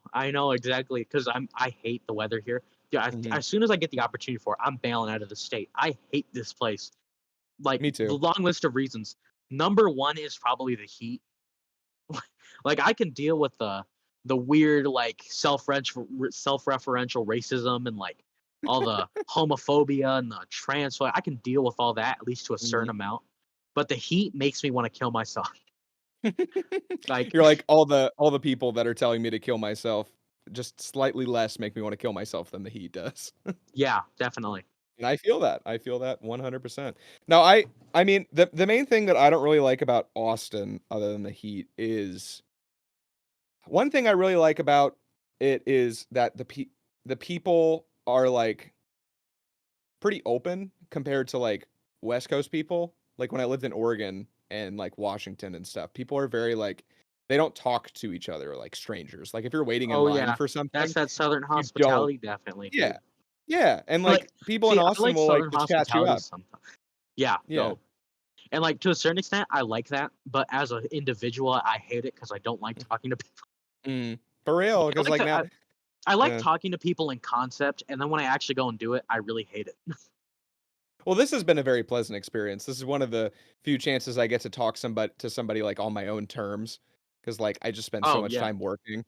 exactly because I hate the weather here. Yeah, Mhm. as soon as I get the opportunity for it, I'm bailing out of the state. I hate this place. Like Me the too. long list of reasons. Number one is probably the heat. Like I can deal with the weird like self-referential racism and like all the homophobia and the trans. I can deal with all that at least to a certain Mhm. amount. But the heat makes me want to kill myself. Like You're like all the people that are telling me to kill myself, just slightly less make me want to kill myself than the heat does. yeah, definitely. And I feel that. I feel that 100%. Now, I mean, the main thing that I don't really like about Austin, other than the heat, is one thing I really like about it is that the people are like pretty open compared to like West Coast people. Like when I lived in Oregon and like Washington and stuff, people are very like they don't talk to each other like strangers. Like if you're waiting in Oh line yeah, for that's something, that Southern you don't. hospitality, definitely, dude. Yeah. Yeah, and Like, like people in see, I Austin like will like Southern just catch you hospitality up. sometimes. Yeah, Yeah. no, and like to a certain extent, I like that. But as an individual, I hate it because I don't like talking to people. For real, I because like like to, now, I like yeah. talking to people in concept, and then when I actually go and do it, I really hate it. Well, this has been a very pleasant experience. This is one of the few chances I get to talk to somebody like on my own terms, because like I just spend so Oh much yeah. time working,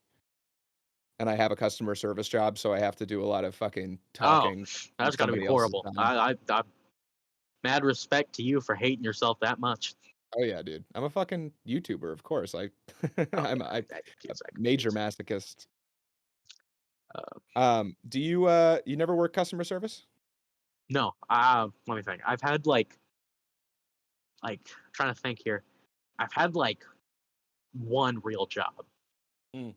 and I have a customer service job, so I have to do a lot of fucking Oh, talking on that's got to be somebody else's horrible. time. I mad respect to you for hating yourself that much. Oh yeah, dude. I'm a fucking YouTuber, of course. Oh I'm yeah, I a confuse. I major confuse. masochist. Uh, Do you you never work customer service? no, let me think. I've had like trying to think here. I've had like one real job. Mm,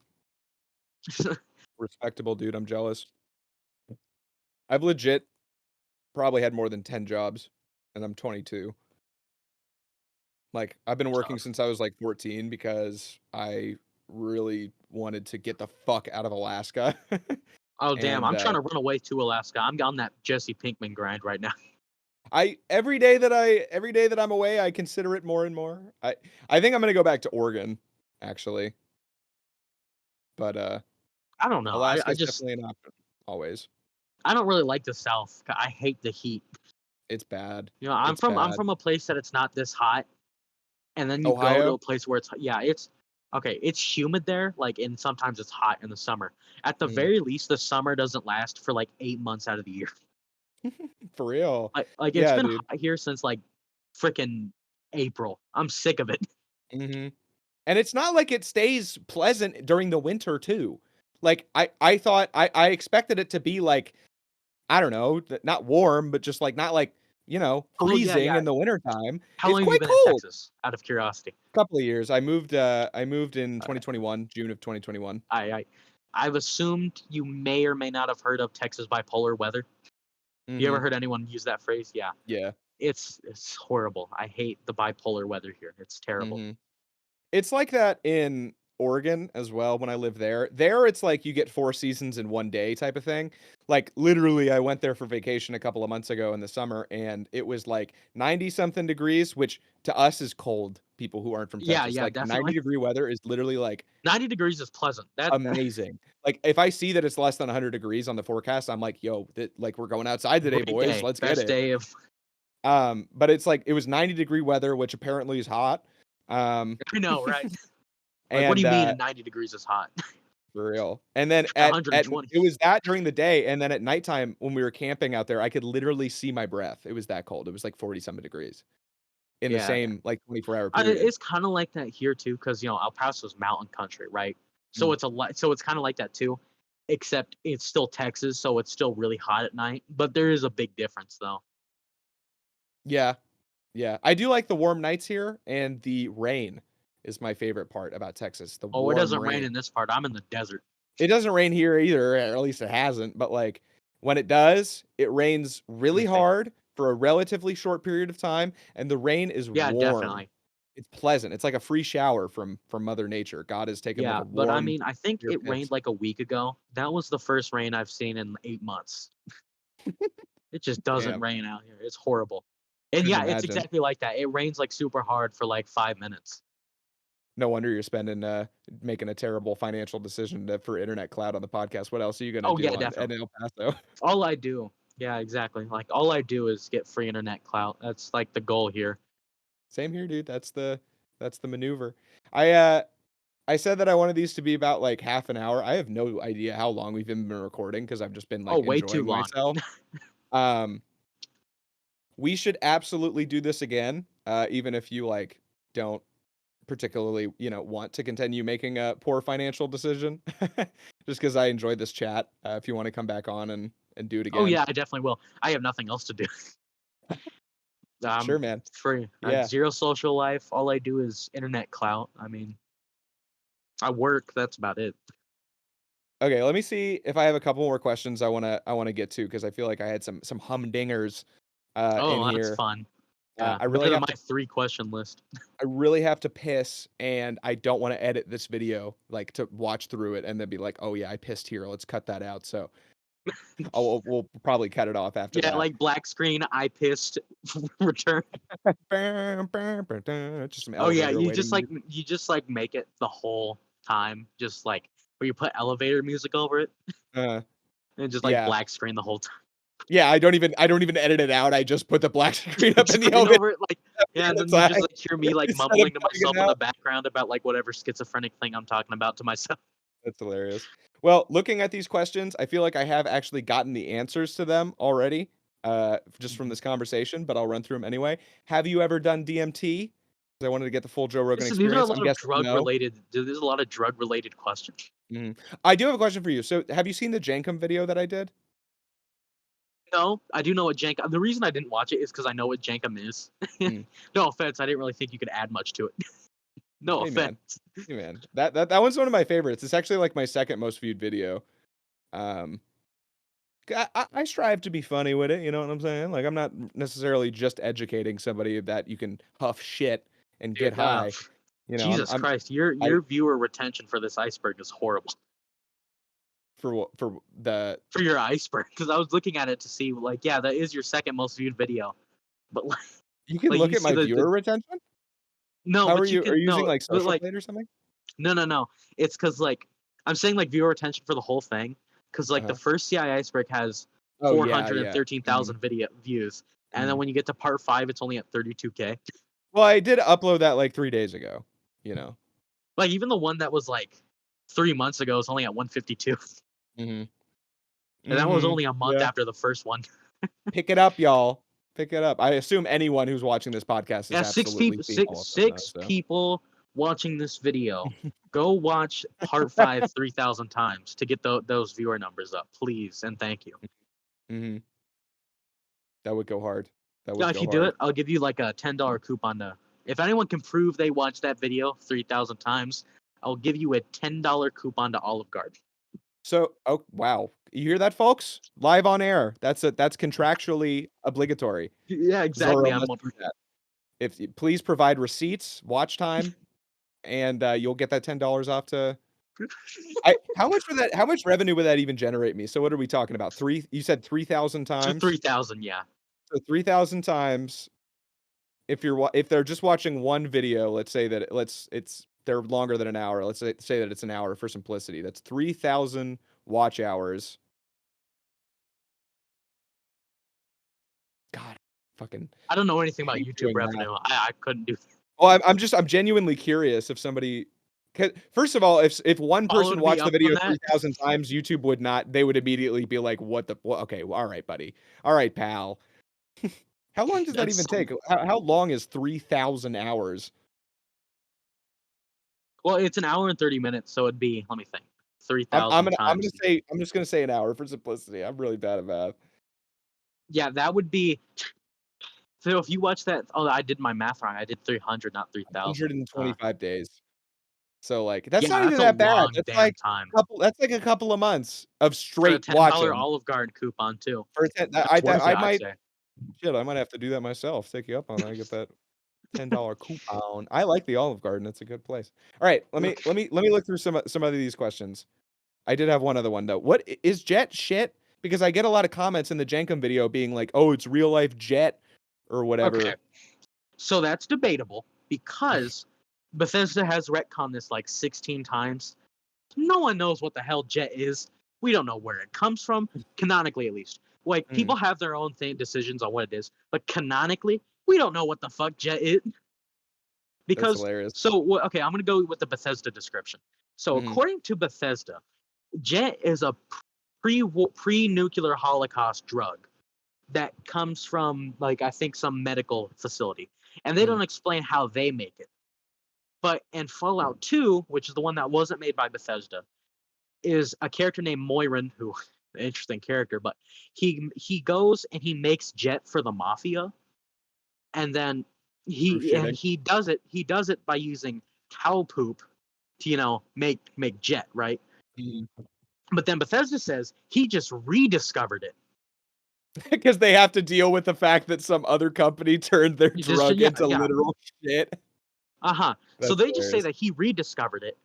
respectable, dude. I'm jealous. I've legit probably had more than 10 jobs, and I'm 22. Like, I've been working Tough. since I was, like, 14 because I really wanted to get the fuck out of Alaska. Oh damn, And, I'm trying to run away to Alaska. I'm on that Jesse Pinkman grind right now. I every day that I'm away, I consider it more and more. I think I'm gonna go back to Oregon, actually, but, I don't know. Alaska is definitely an option, always. I don't really like the South. I hate the heat. It's bad. I'm It's from bad. a place that it's not this hot, and then you go to Ohio? a place where it's okay. It's humid there, like, and sometimes it's hot in the summer. At the Mm. very least, the summer doesn't last for like 8 months out of the year. For real. It's Yeah, been dude. hot here since like freaking April. I'm sick of it. Mhm. And it's not like it stays pleasant during the winter too. Like I thought I expected it to be like I don't know, not warm, but just like not like, Oh yeah, freezing yeah. in the wintertime. How It's long have you quite been in cold. Texas? Out of curiosity. Couple of years. I moved in Uh, 2021, June of 2021. I've assumed you may or may not have heard of Texas bipolar weather. You ever Mhm. heard anyone use that phrase? Yeah. Yeah. It's horrible. I hate the bipolar weather here. It's terrible. Mhm. It's like that in Oregon as well when I lived there. There, it's like you get 4 seasons in one day type of thing. Like, literally, I went there for vacation a couple of months ago in the summer, and it was like 90 something degrees, which to us is cold, people who aren't from Yeah, Texas. yeah, Like, 90 definitely. degree weather is literally like 90 degrees is pleasant. That amazing. Like, if I see that it's less than 100 degrees on the forecast, I'm like, yo, like we're going outside today, great boys. day. Let's get Best it. day of But it's like it was 90-degree weather, which apparently is hot. Um, I know, right? Like what do and you mean 90 degrees is hot? For real. And then at 120. it was that during the day, and then at nighttime when we were camping out there, I could literally see my breath. It was that cold. It was like 40-something degrees in the Yeah, yeah. same, like, 24-hour period. It's kind of like that here too, because El Paso's mountain country, right? So Mm. it's kind of like that too, except it's still Texas, so it's still really hot at night. But there is a big difference, though. Yeah. Yeah. I do like the warm nights here, and the rain is my favorite part about Texas, the Oh, it warm doesn't rain rain. in this part. I'm in the desert. It doesn't rain here either, or at least it hasn't, but, like, when it does, it rains really Insane. hard for a relatively short period of time, and the rain is Yeah, warm. definitely. It's pleasant. It's like a free shower from Mother Nature. God has taken, like, Yeah, a but I warm mean, I think air it rained pinch. like a week ago. That was the first rain I've seen in 8 months. It just doesn't Damn, rain out here. It's horrible. And couldn't yeah, it's imagine. exactly like that. It rains like super hard for like 5 minutes. No wonder you're making a terrible financial decision for internet cloud on the podcast. What else are you gonna Oh do yeah, on at definitely. El Paso? All I do, yeah, exactly. Like all I do is get free internet clout. That's like the goal here. Same here, dude. That's the maneuver. I said that I wanted these to be about like half an hour. I have no idea how long we've even been recording because I've just been Oh, like way too enjoying long. myself. Um, we should absolutely do this again, even if you like don't particularly, want to continue making a poor financial decision. Just because I enjoyed this chat. If you want to come back on and do it Oh again, yeah, I definitely will. I have nothing else to do. sure, man. Free. I have Yeah. zero social life. All I do is internet clout. I mean, I work. That's about it. Okay, let me see if I have a couple more questions I wanna get to because I feel like I had some humdingers in Oh, that's here. fun. Yeah, I really better than have my to 3 question list. I really have to piss, and I don't want to edit this video like to watch through it and then be like, oh yeah, I pissed here. Let's cut that out. So we'll probably cut it off after Yeah, that. like black screen. I pissed. Return. Just some Oh yeah, elevator waiting. you just like make it the whole time, just like where you put elevator music over it Uh, and just like yeah. black screen the whole time. Yeah, I don't even edit it out. I just put the black screen up in the Screen elevator over it, like yeah, and the then you just time like hear me like instead of mumbling to cutting myself it in the out. background about like whatever schizophrenic thing I'm talking about to myself. That's hilarious. Well, looking at these questions, I feel like I have actually gotten the answers to them already, just from Mhm. this conversation, but I'll run through them anyway. Have you ever done DMT? 'Cause I wanted to get the full Joe Rogan These are a experience. I'm lot of guessing drug no. related. There's a lot of drug related questions. Mhm. I do have a question for you. So, have you seen the Jankum video that I did? No, I do know what Jankum. The reason I didn't watch it is because I know what Jankum is. Mm. No offense, I didn't really think you could add much to it. No Hey, man. offense. Hey, man. That one's one of my favorites. It's actually like my second most viewed video. Um, I strive to be funny with it, you know what I'm saying? Like, I'm not necessarily just educating somebody that you can huff shit and get Dude, high. You know, Jesus Christ, your I viewer retention for this iceberg is horrible. for the For your iceberg, because I was looking at it to see, like, yeah, that is your second most viewed video, but like, you can like look you at see my the viewer retention? no, How are but you you can using no, like but Social like Blade or something? no, it's because like I'm saying like viewer retention for the whole thing, because like the Uh-huh. first CI iceberg has Oh yeah, yeah. Mhm, 413,000 video views, and then mhm. when you get to part 5, it's only at 32K. Well, I did upload that like 3 days ago, you know. Like even the one that was like 3 months ago is only at 152, Mhm. and that was Mhm. only a month Yeah. after the first one. Pick it up, y'all. Pick it up. I assume anyone who's watching this podcast has Yeah, six absolutely people, seen all of them though, six so. people watching this video. Go watch part 5 3,000 times to get those viewer numbers up, please and thank you. Mm-hmm. That would go hard. That Yeah, would if go you do hard. it, I'll give you like a $10 coupon to. If anyone can prove they watched that video 3,000 times, I'll give you a $10 coupon to Olive Garden. So, oh wow, you hear that, folks? Live on air. That's contractually obligatory. Yeah, exactly. Zorro I'm must do that. If you, please provide receipts, watch time, and you'll get that $10 off to. How much would that? How much revenue would that even generate me? So what are we talking about? You said 3,000 to times. 3,000. Yeah. So 3,000 times. If they're just watching one video, let's say that they're longer than an hour. Let's say that it's an hour for simplicity. That's 3,000 watch hours. God, fucking. I don't know anything about hate YouTube doing math. revenue. I couldn't do. Well, I'm genuinely curious if somebody. First of all, if one person Followed me watched the up video on that. 3,000 times, YouTube would not. They would immediately be like, "What the? Well, okay, well, all right, buddy. All right, pal." How long does that That's even take? How long is 3,000 hours? Well, it's an hour and 30 minutes, so it'd be. Let me think. I'm 3,000 gonna times. say I'm just gonna say an hour for simplicity. I'm really bad at math. Yeah, that would be. So if you watch that, oh, I did my math wrong. I did 300, not 3,000. 125 days. So like that's Yeah, not even that's a that bad. long That's damn like time. That's like a couple of months of For a straight $10 watching. Olive Garden coupon too. For 10, It's worth it, I I'd might say. shit. I might have to do that myself. Take you up on that. Get that $10 coupon. I like the Olive Garden. It's a good place. All right, let me look through some of these questions. I did have one other one though. What is Jet shit? Because I get a lot of comments in the Jenkum video being like, "Oh, it's real life Jet," or whatever. Okay. So that's debatable because Bethesda has retconned this like 16 times. No one knows what the hell Jet is. We don't know where it comes from, canonically at least. Like, people have their own decisions on what it is, but canonically, we don't know what the fuck Jet is. That's Because, hilarious. so, okay, I'm going to go with the Bethesda description. So, according to Bethesda, Jet is a pre-nuclear Holocaust drug that comes from, like, I think some medical facility. And they don't explain how they make it. But in Fallout 2, which is the one that wasn't made by Bethesda, is a character named Moiran, who an interesting character, but he goes and he makes Jet for the mafia, and then he does it by using cow poop to make Jet, right? But then Bethesda says he just rediscovered it. Because they have to deal with the fact that some other company turned their drug into literal shit. So they just say that he rediscovered it.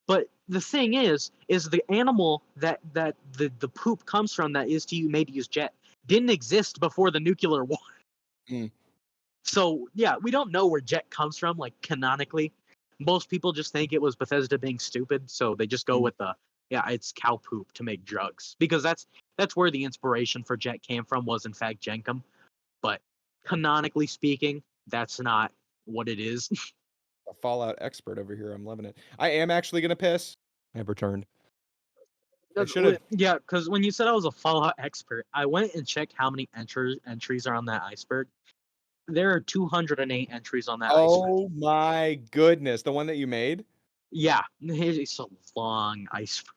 But the thing is the animal that the poop comes from that is made to use Jet didn't exist before the nuclear war. So yeah, we don't know where Jet comes from, like canonically. Most people just think it was Bethesda being stupid, so they just go with it's cow poop to make drugs, because that's where the inspiration for Jet came from, was in fact Jenkum. But canonically speaking, that's not what it is. A Fallout expert over here. I'm loving it. I am actually gonna piss. I have returned. Yeah, because when you said I was a Fallout expert, I went and checked how many entries are on that iceberg. There are 208 entries on that iceberg. Oh my goodness. The one that you made? Yeah, it's a long iceberg.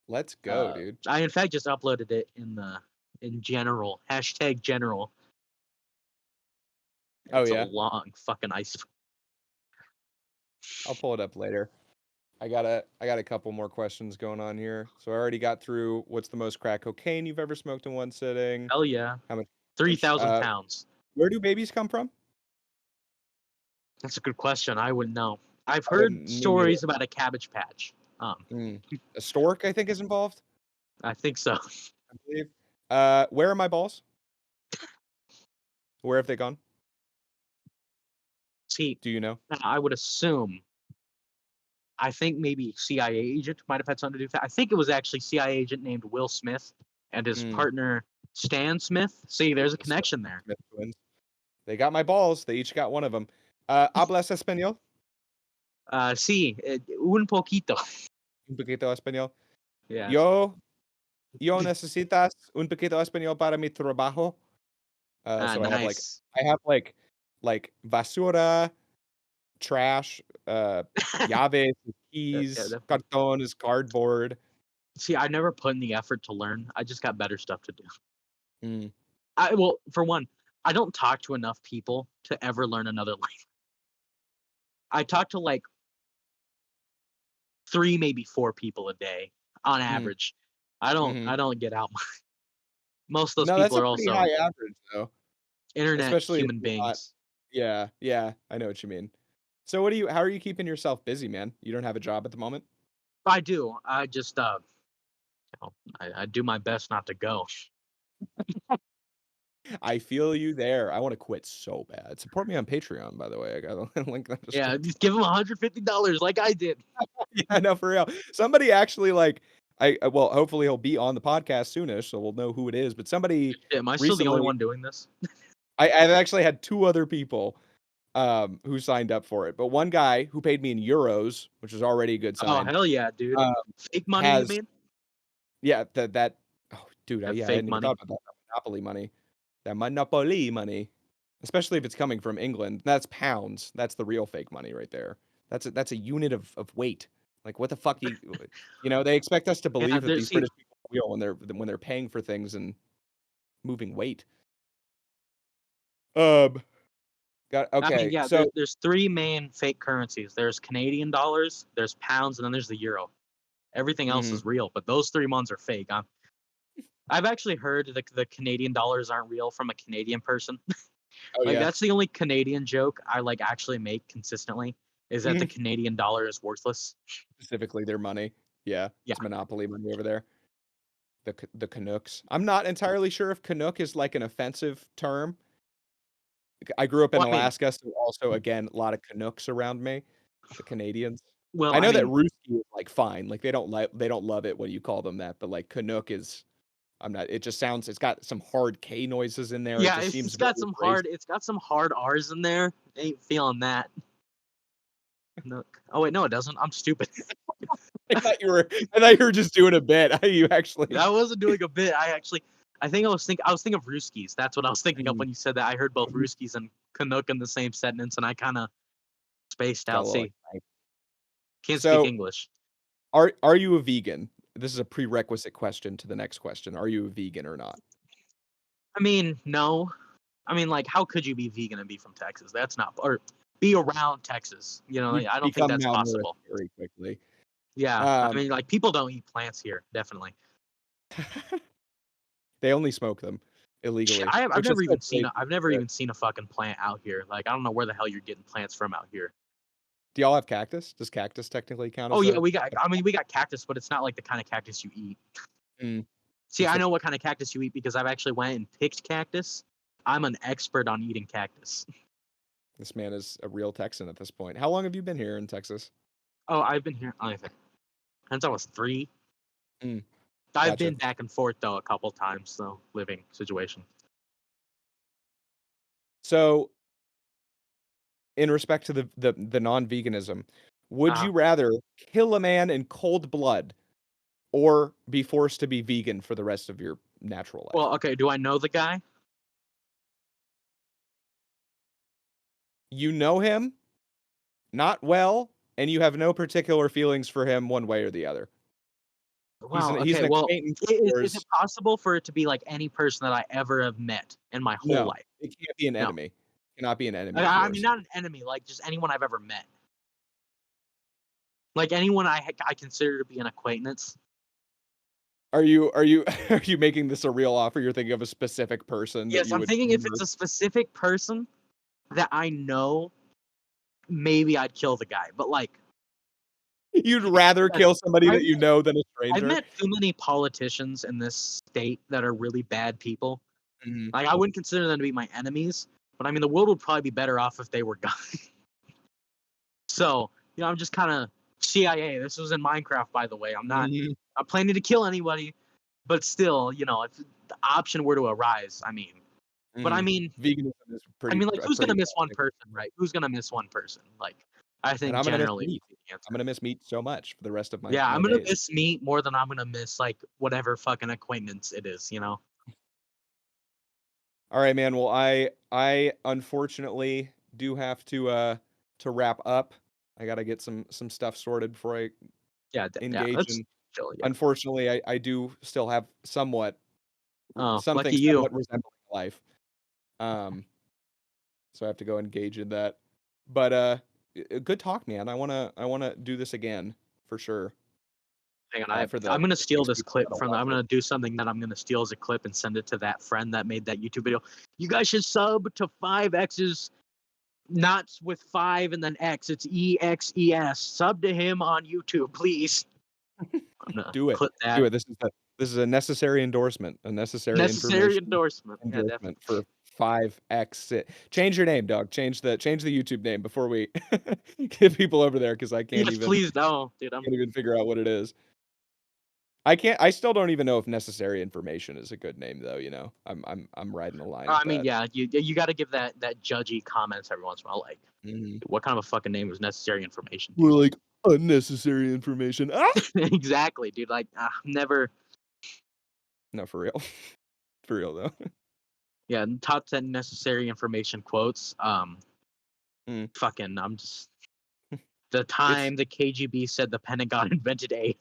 Let's go, dude. I in fact just uploaded it in general, #general. It's a long fucking iceberg. I'll pull it up later. I got a couple more questions going on here. So I already got through what's the most crack cocaine you've ever smoked in one sitting. Hell yeah. How much? 3,000 pounds. Where do babies come from? That's a good question. I wouldn't know. I've heard stories about a Cabbage Patch. A stork, I think, is involved. I think so. I believe. Where are my balls? Where have they gone? See, do you know? I would assume. I think maybe CIA agent might have had something to do with that. I think it was actually CIA agent named Will Smith and his partner Stan Smith. See, there's a connection there. They got my balls. They each got one of them. ¿Hablas español? Sí, un poquito. Un poquito español. Yeah. Yo necesitas un poquito español para mi trabajo. So nice. I have like basura, trash, llaves, keys, cartones, cardboard. See, I never put in the effort to learn. I just got better stuff to do. Mm, Well, for one, I don't talk to enough people to ever learn another language. I talk to like 3, maybe 4 people a day on mm, average. mhm. I don't get out much. Most of those No, that's people a are pretty also high average though, internet especially if human you're not. beings. Yeah, yeah, I know what you mean. So how are you keeping yourself busy, man? You don't have a job at the moment? I do. I just you know, I do my best not to go. I feel you there. I wanna quit so bad. Support me on Patreon, by the way. I got a link in the Yeah, description. just give them $150 like I did. Yeah, no, for real. Somebody actually, like well, hopefully he'll be on the podcast soonish, so we'll know who it is, but somebody Am I still the only recently one doing this? I've actually had 2 other people, who signed up for it, but one guy who paid me in euros, which is already a good Oh, sign, hell yeah, dude. um, Fake money, you has mean? yeah, that oh, dude, That yeah, I fake hadn't even money. thought about that Monopoly money. That Monopoly money, especially if it's coming from England. That's pounds. That's the real fake money right there. That's a unit of weight. Like, what the fuck they expect us to Yeah, believe that there. these See, British people are real when they're paying for things and moving weight. Um, I mean, okay, yeah, so there's 3 main fake currencies. There's Canadian dollars, there's pounds, and then there's the euro. Everything else mhm. is real, but those 3 ones are fake. I've actually heard that the Canadian dollars aren't real from a Canadian person. Oh, Like yeah. that's the only Canadian joke I like actually make consistently is that the Mhm. Canadian dollar is worthless. Specifically their money. Yeah, Yeah. it's monopoly money over there. The Canucks. I'm not entirely sure if Canuck is, like, an offensive term. I grew up in Well, I mean, Alaska, so also, again, a lot of Canucks around me, the Canadians. well, I I know that mean, Ruski is, like, fine, like, they don't love it when you call them that, but, like, Canuck is I'm not it just sounds it's got some hard K noises in there, it yeah, just seems very it's got some hard R's in there. Ain't feeling that. No. Oh wait, no, it doesn't. I'm stupid. I thought you were just doing a bit. You actually I wasn't doing a bit. I was thinking of Ruskies. That's what I was thinking of Mm, when you said that. I heard both mhm. Ruskies and Canuck in the same sentence, and I kind of spaced Got a out. little See, excited. can't speak So, English. are you a vegan? This is a prerequisite question to the next question. Are you a vegan or not? I mean, no. I mean, like, how could you be vegan and be from Texas? That's not, or be around Texas. You know, You like, I don't think become that's malnourished possible. very quickly. Yeah, I Um, mean, like, people don't eat plants here, definitely. they only smoke them illegally, which is still crazy. I've never But even seen a fucking plant out here. Like, I don't know where the hell you're getting plants from out here. do y'all have cactus? Does cactus technically count Oh as yeah, a I mean, we got cactus, but it's not like the kind of cactus you eat. Mm, See, what's I the know what kind of cactus you eat because I've actually went and picked cactus. I'm an expert on eating cactus. this man is a real Texan at this point. How long have you been here in Texas? Oh, I've been here. I think since I was 3. Mm, I've gotcha. been back and forth though a couple times though, living situation. So, in respect to the non-veganism, would Uh, you rather kill a man in cold blood or be forced to be vegan for the rest of your natural life? well, okay. Do I know the guy? You know him, not well, and you have no particular feelings for him one way or the other. Well, He's okay. an Well, acquaintance of is it yours. possible for it to be like any person that I ever have met in my whole No, life? it can't be an No. enemy. It cannot be an enemy of I mean, yours. not an enemy, like just anyone I've ever met. Like anyone I consider to be an acquaintance. Are you are you making this a real offer? You're thinking of a specific person that Yes, you I'm would thinking if it's murder? a specific person that I know, maybe I'd kill the guy. But like, You'd rather yes, kill somebody I've that you met, know than a I've stranger? met too many politicians in this state that are really bad people. Mhm. Like, I wouldn't consider them to be my enemies, but I mean, the world would probably be better off if they were gone. So, I'm just kind of CIA. This was in Minecraft, by the way. Mhm. I'm planning to kill anybody, but still, if the option were to arise, but Mhm. Veganism is pretty like, a who's gonna pretty miss broad one thing, person, right? Who's gonna miss one person? Like, I and think I'm gonna miss generally meat. would be the I'm answer. gonna miss meat so much for the rest of my Yeah, I'm my gonna days. miss meat more than I'm gonna miss like whatever fucking acquaintance it is. All right, man. Well, I unfortunately do have to wrap up. I gotta get some stuff sorted before I Yeah, yeah. engage That's in chill. Yeah. unfortunately, I do still have somewhat Oh, something lucky you. somewhat resembling life. So I have to go engage in that. But good talk, man. I wanna do this again for sure. Hang on, For I'm the gonna steal 6 this people clip that'll from. watch I'm it. gonna do something that I'm gonna steal as a clip and send it to that friend that made that YouTube video. You guys should sub to 5X's, not with 5 and then X. It's EXES. Sub to him on YouTube, please. I'm gonna Do it. clip that. Do it. This is a necessary endorsement. A necessary Necessary information endorsement. Yeah, definitely. endorsement for 5X. Change your name, dog. Change the YouTube name before we get people over there because I can't Yes, even please no, dude. can't even figure out what it is. I still don't even know if necessary information is a good name though, you know. I'm riding the line with I mean, that. yeah, you got to give that judgy comments every once in a while. Like, Mhm. what kind of a fucking name is necessary information? We're like unnecessary information. Ah! Exactly, dude. Like, never. No, for real. For real though. Yeah, top 10 necessary information quotes. Mm. Fucking, I'm just. The time the KGB said the Pentagon invented A.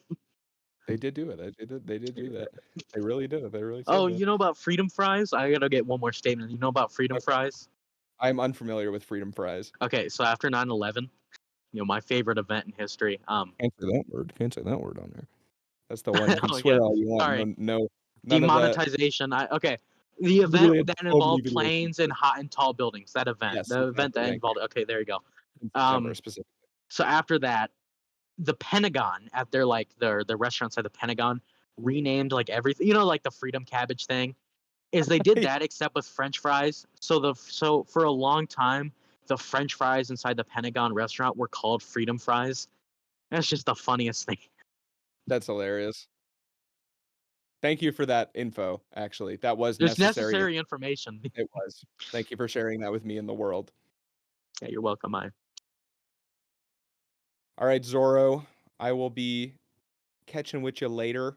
They did do it. They did do that. They really did. They really said Oh, that. you know about freedom fries? I gotta get one more statement. You know about freedom Okay. fries? I'm unfamiliar with freedom fries. Okay, so after 9/11, my favorite event in history. Can't say that word. Can't say that word on there. That's the one you can Oh swear yeah, all you want. sorry. None of that. Demonetization. Okay, the You really event had that so many involved videos. planes and hot and tall buildings. That event, Yes, the event exactly. that Thank involved. Okay, there you go. you. In September Um, specifically. so after that, the Pentagon at their restaurants at the Pentagon renamed like everything. Like the Freedom Cabbage thing. Is they did that except with French fries. So for a long time, the French fries inside the Pentagon restaurant were called Freedom Fries. That's just the funniest thing. That's hilarious. Thank you for that info, actually. That was There's necessary. necessary information. It was. Thank you for sharing that with me and the world. Yeah, you're welcome. All right, Zorro. I will be catching with you later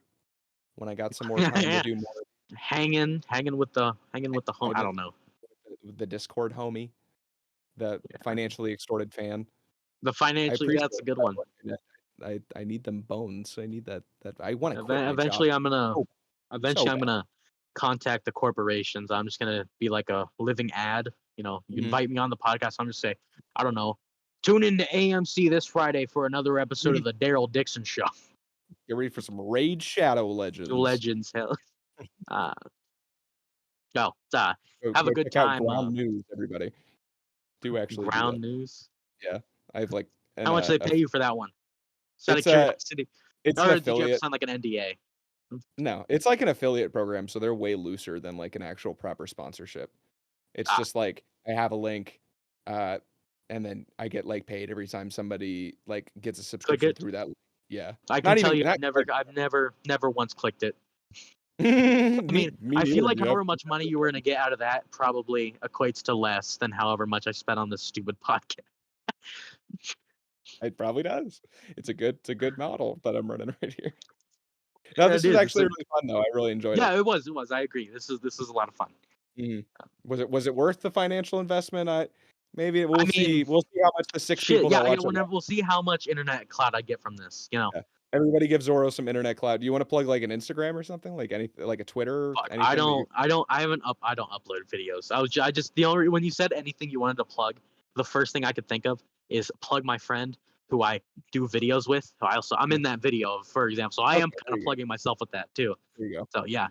when I got some more time to do more hanging with the home. I don't know. with the Discord homie, the Yeah. financially extorted fan. The financially, that's a good one. I need them bones. I need that. I want to quit my Eventually, job. I'm gonna. So Eventually, I'm bad. gonna contact the corporations. I'm just gonna be like a living ad. You invite me on the podcast. I'm just say, I don't know. Tune in to AMC this Friday for another episode of the Daryl Dixon Show. Get ready for some Raid Shadow Legends. Legends, hell. No, have Go a good check out time. Ground News, everybody. Do actually do Ground that. News. Yeah, I have like. How much do they pay you for that one? Out of It's curiosity. it's Or an did you have to affiliate. sign like an NDA? No, it's like an affiliate program, so they're way looser than like an actual proper sponsorship. It's just like I have a link, and then I get like paid every time somebody like gets a subscription through that link. Yeah, I can tell you, not I've never once clicked it. I I mean, I feel like however much money you were gonna get out of that probably equates to less than however much I spent on this stupid podcast. It probably does. It's a good model that I'm running right here. No, Yeah, this is actually really fun though. I really enjoyed it. Yeah, it was. I agree. This is a lot of fun. Was it worth the financial investment? Maybe we'll see. mean, We'll see how much the 6 people that watch it. We'll see how much internet clout I get from this. Yeah. Everybody give Zorro some internet clout. Do you want to plug like an Instagram or something? Like like a Twitter? I don't upload videos. I just when you said anything you wanted to plug, the first thing I could think of is plug my friend who I do videos with. I'm in that video, for example. So I am kind of plugging myself with that too. There you go. So yeah.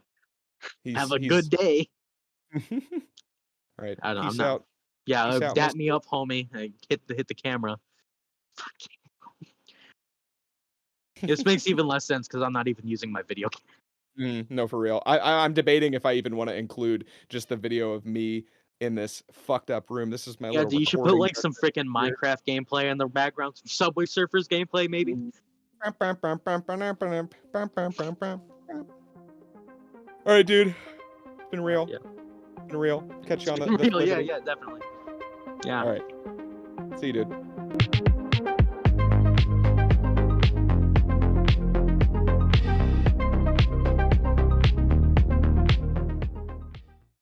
Have a good day. All right. I don't know. Peace out. Yeah, Peace out, dap me up, homie. Hit the camera. This makes even less sense because I'm not even using my video. No, for real. I'm debating if I even want to include just the video of me in this fucked up room. This is my little You should put like some freaking Minecraft gameplay in the background, some Subway Surfers gameplay maybe. All right, dude. It's been real. Yeah. It's been real. Catch you on the real. Yeah, definitely. Yeah. All right. See you, dude.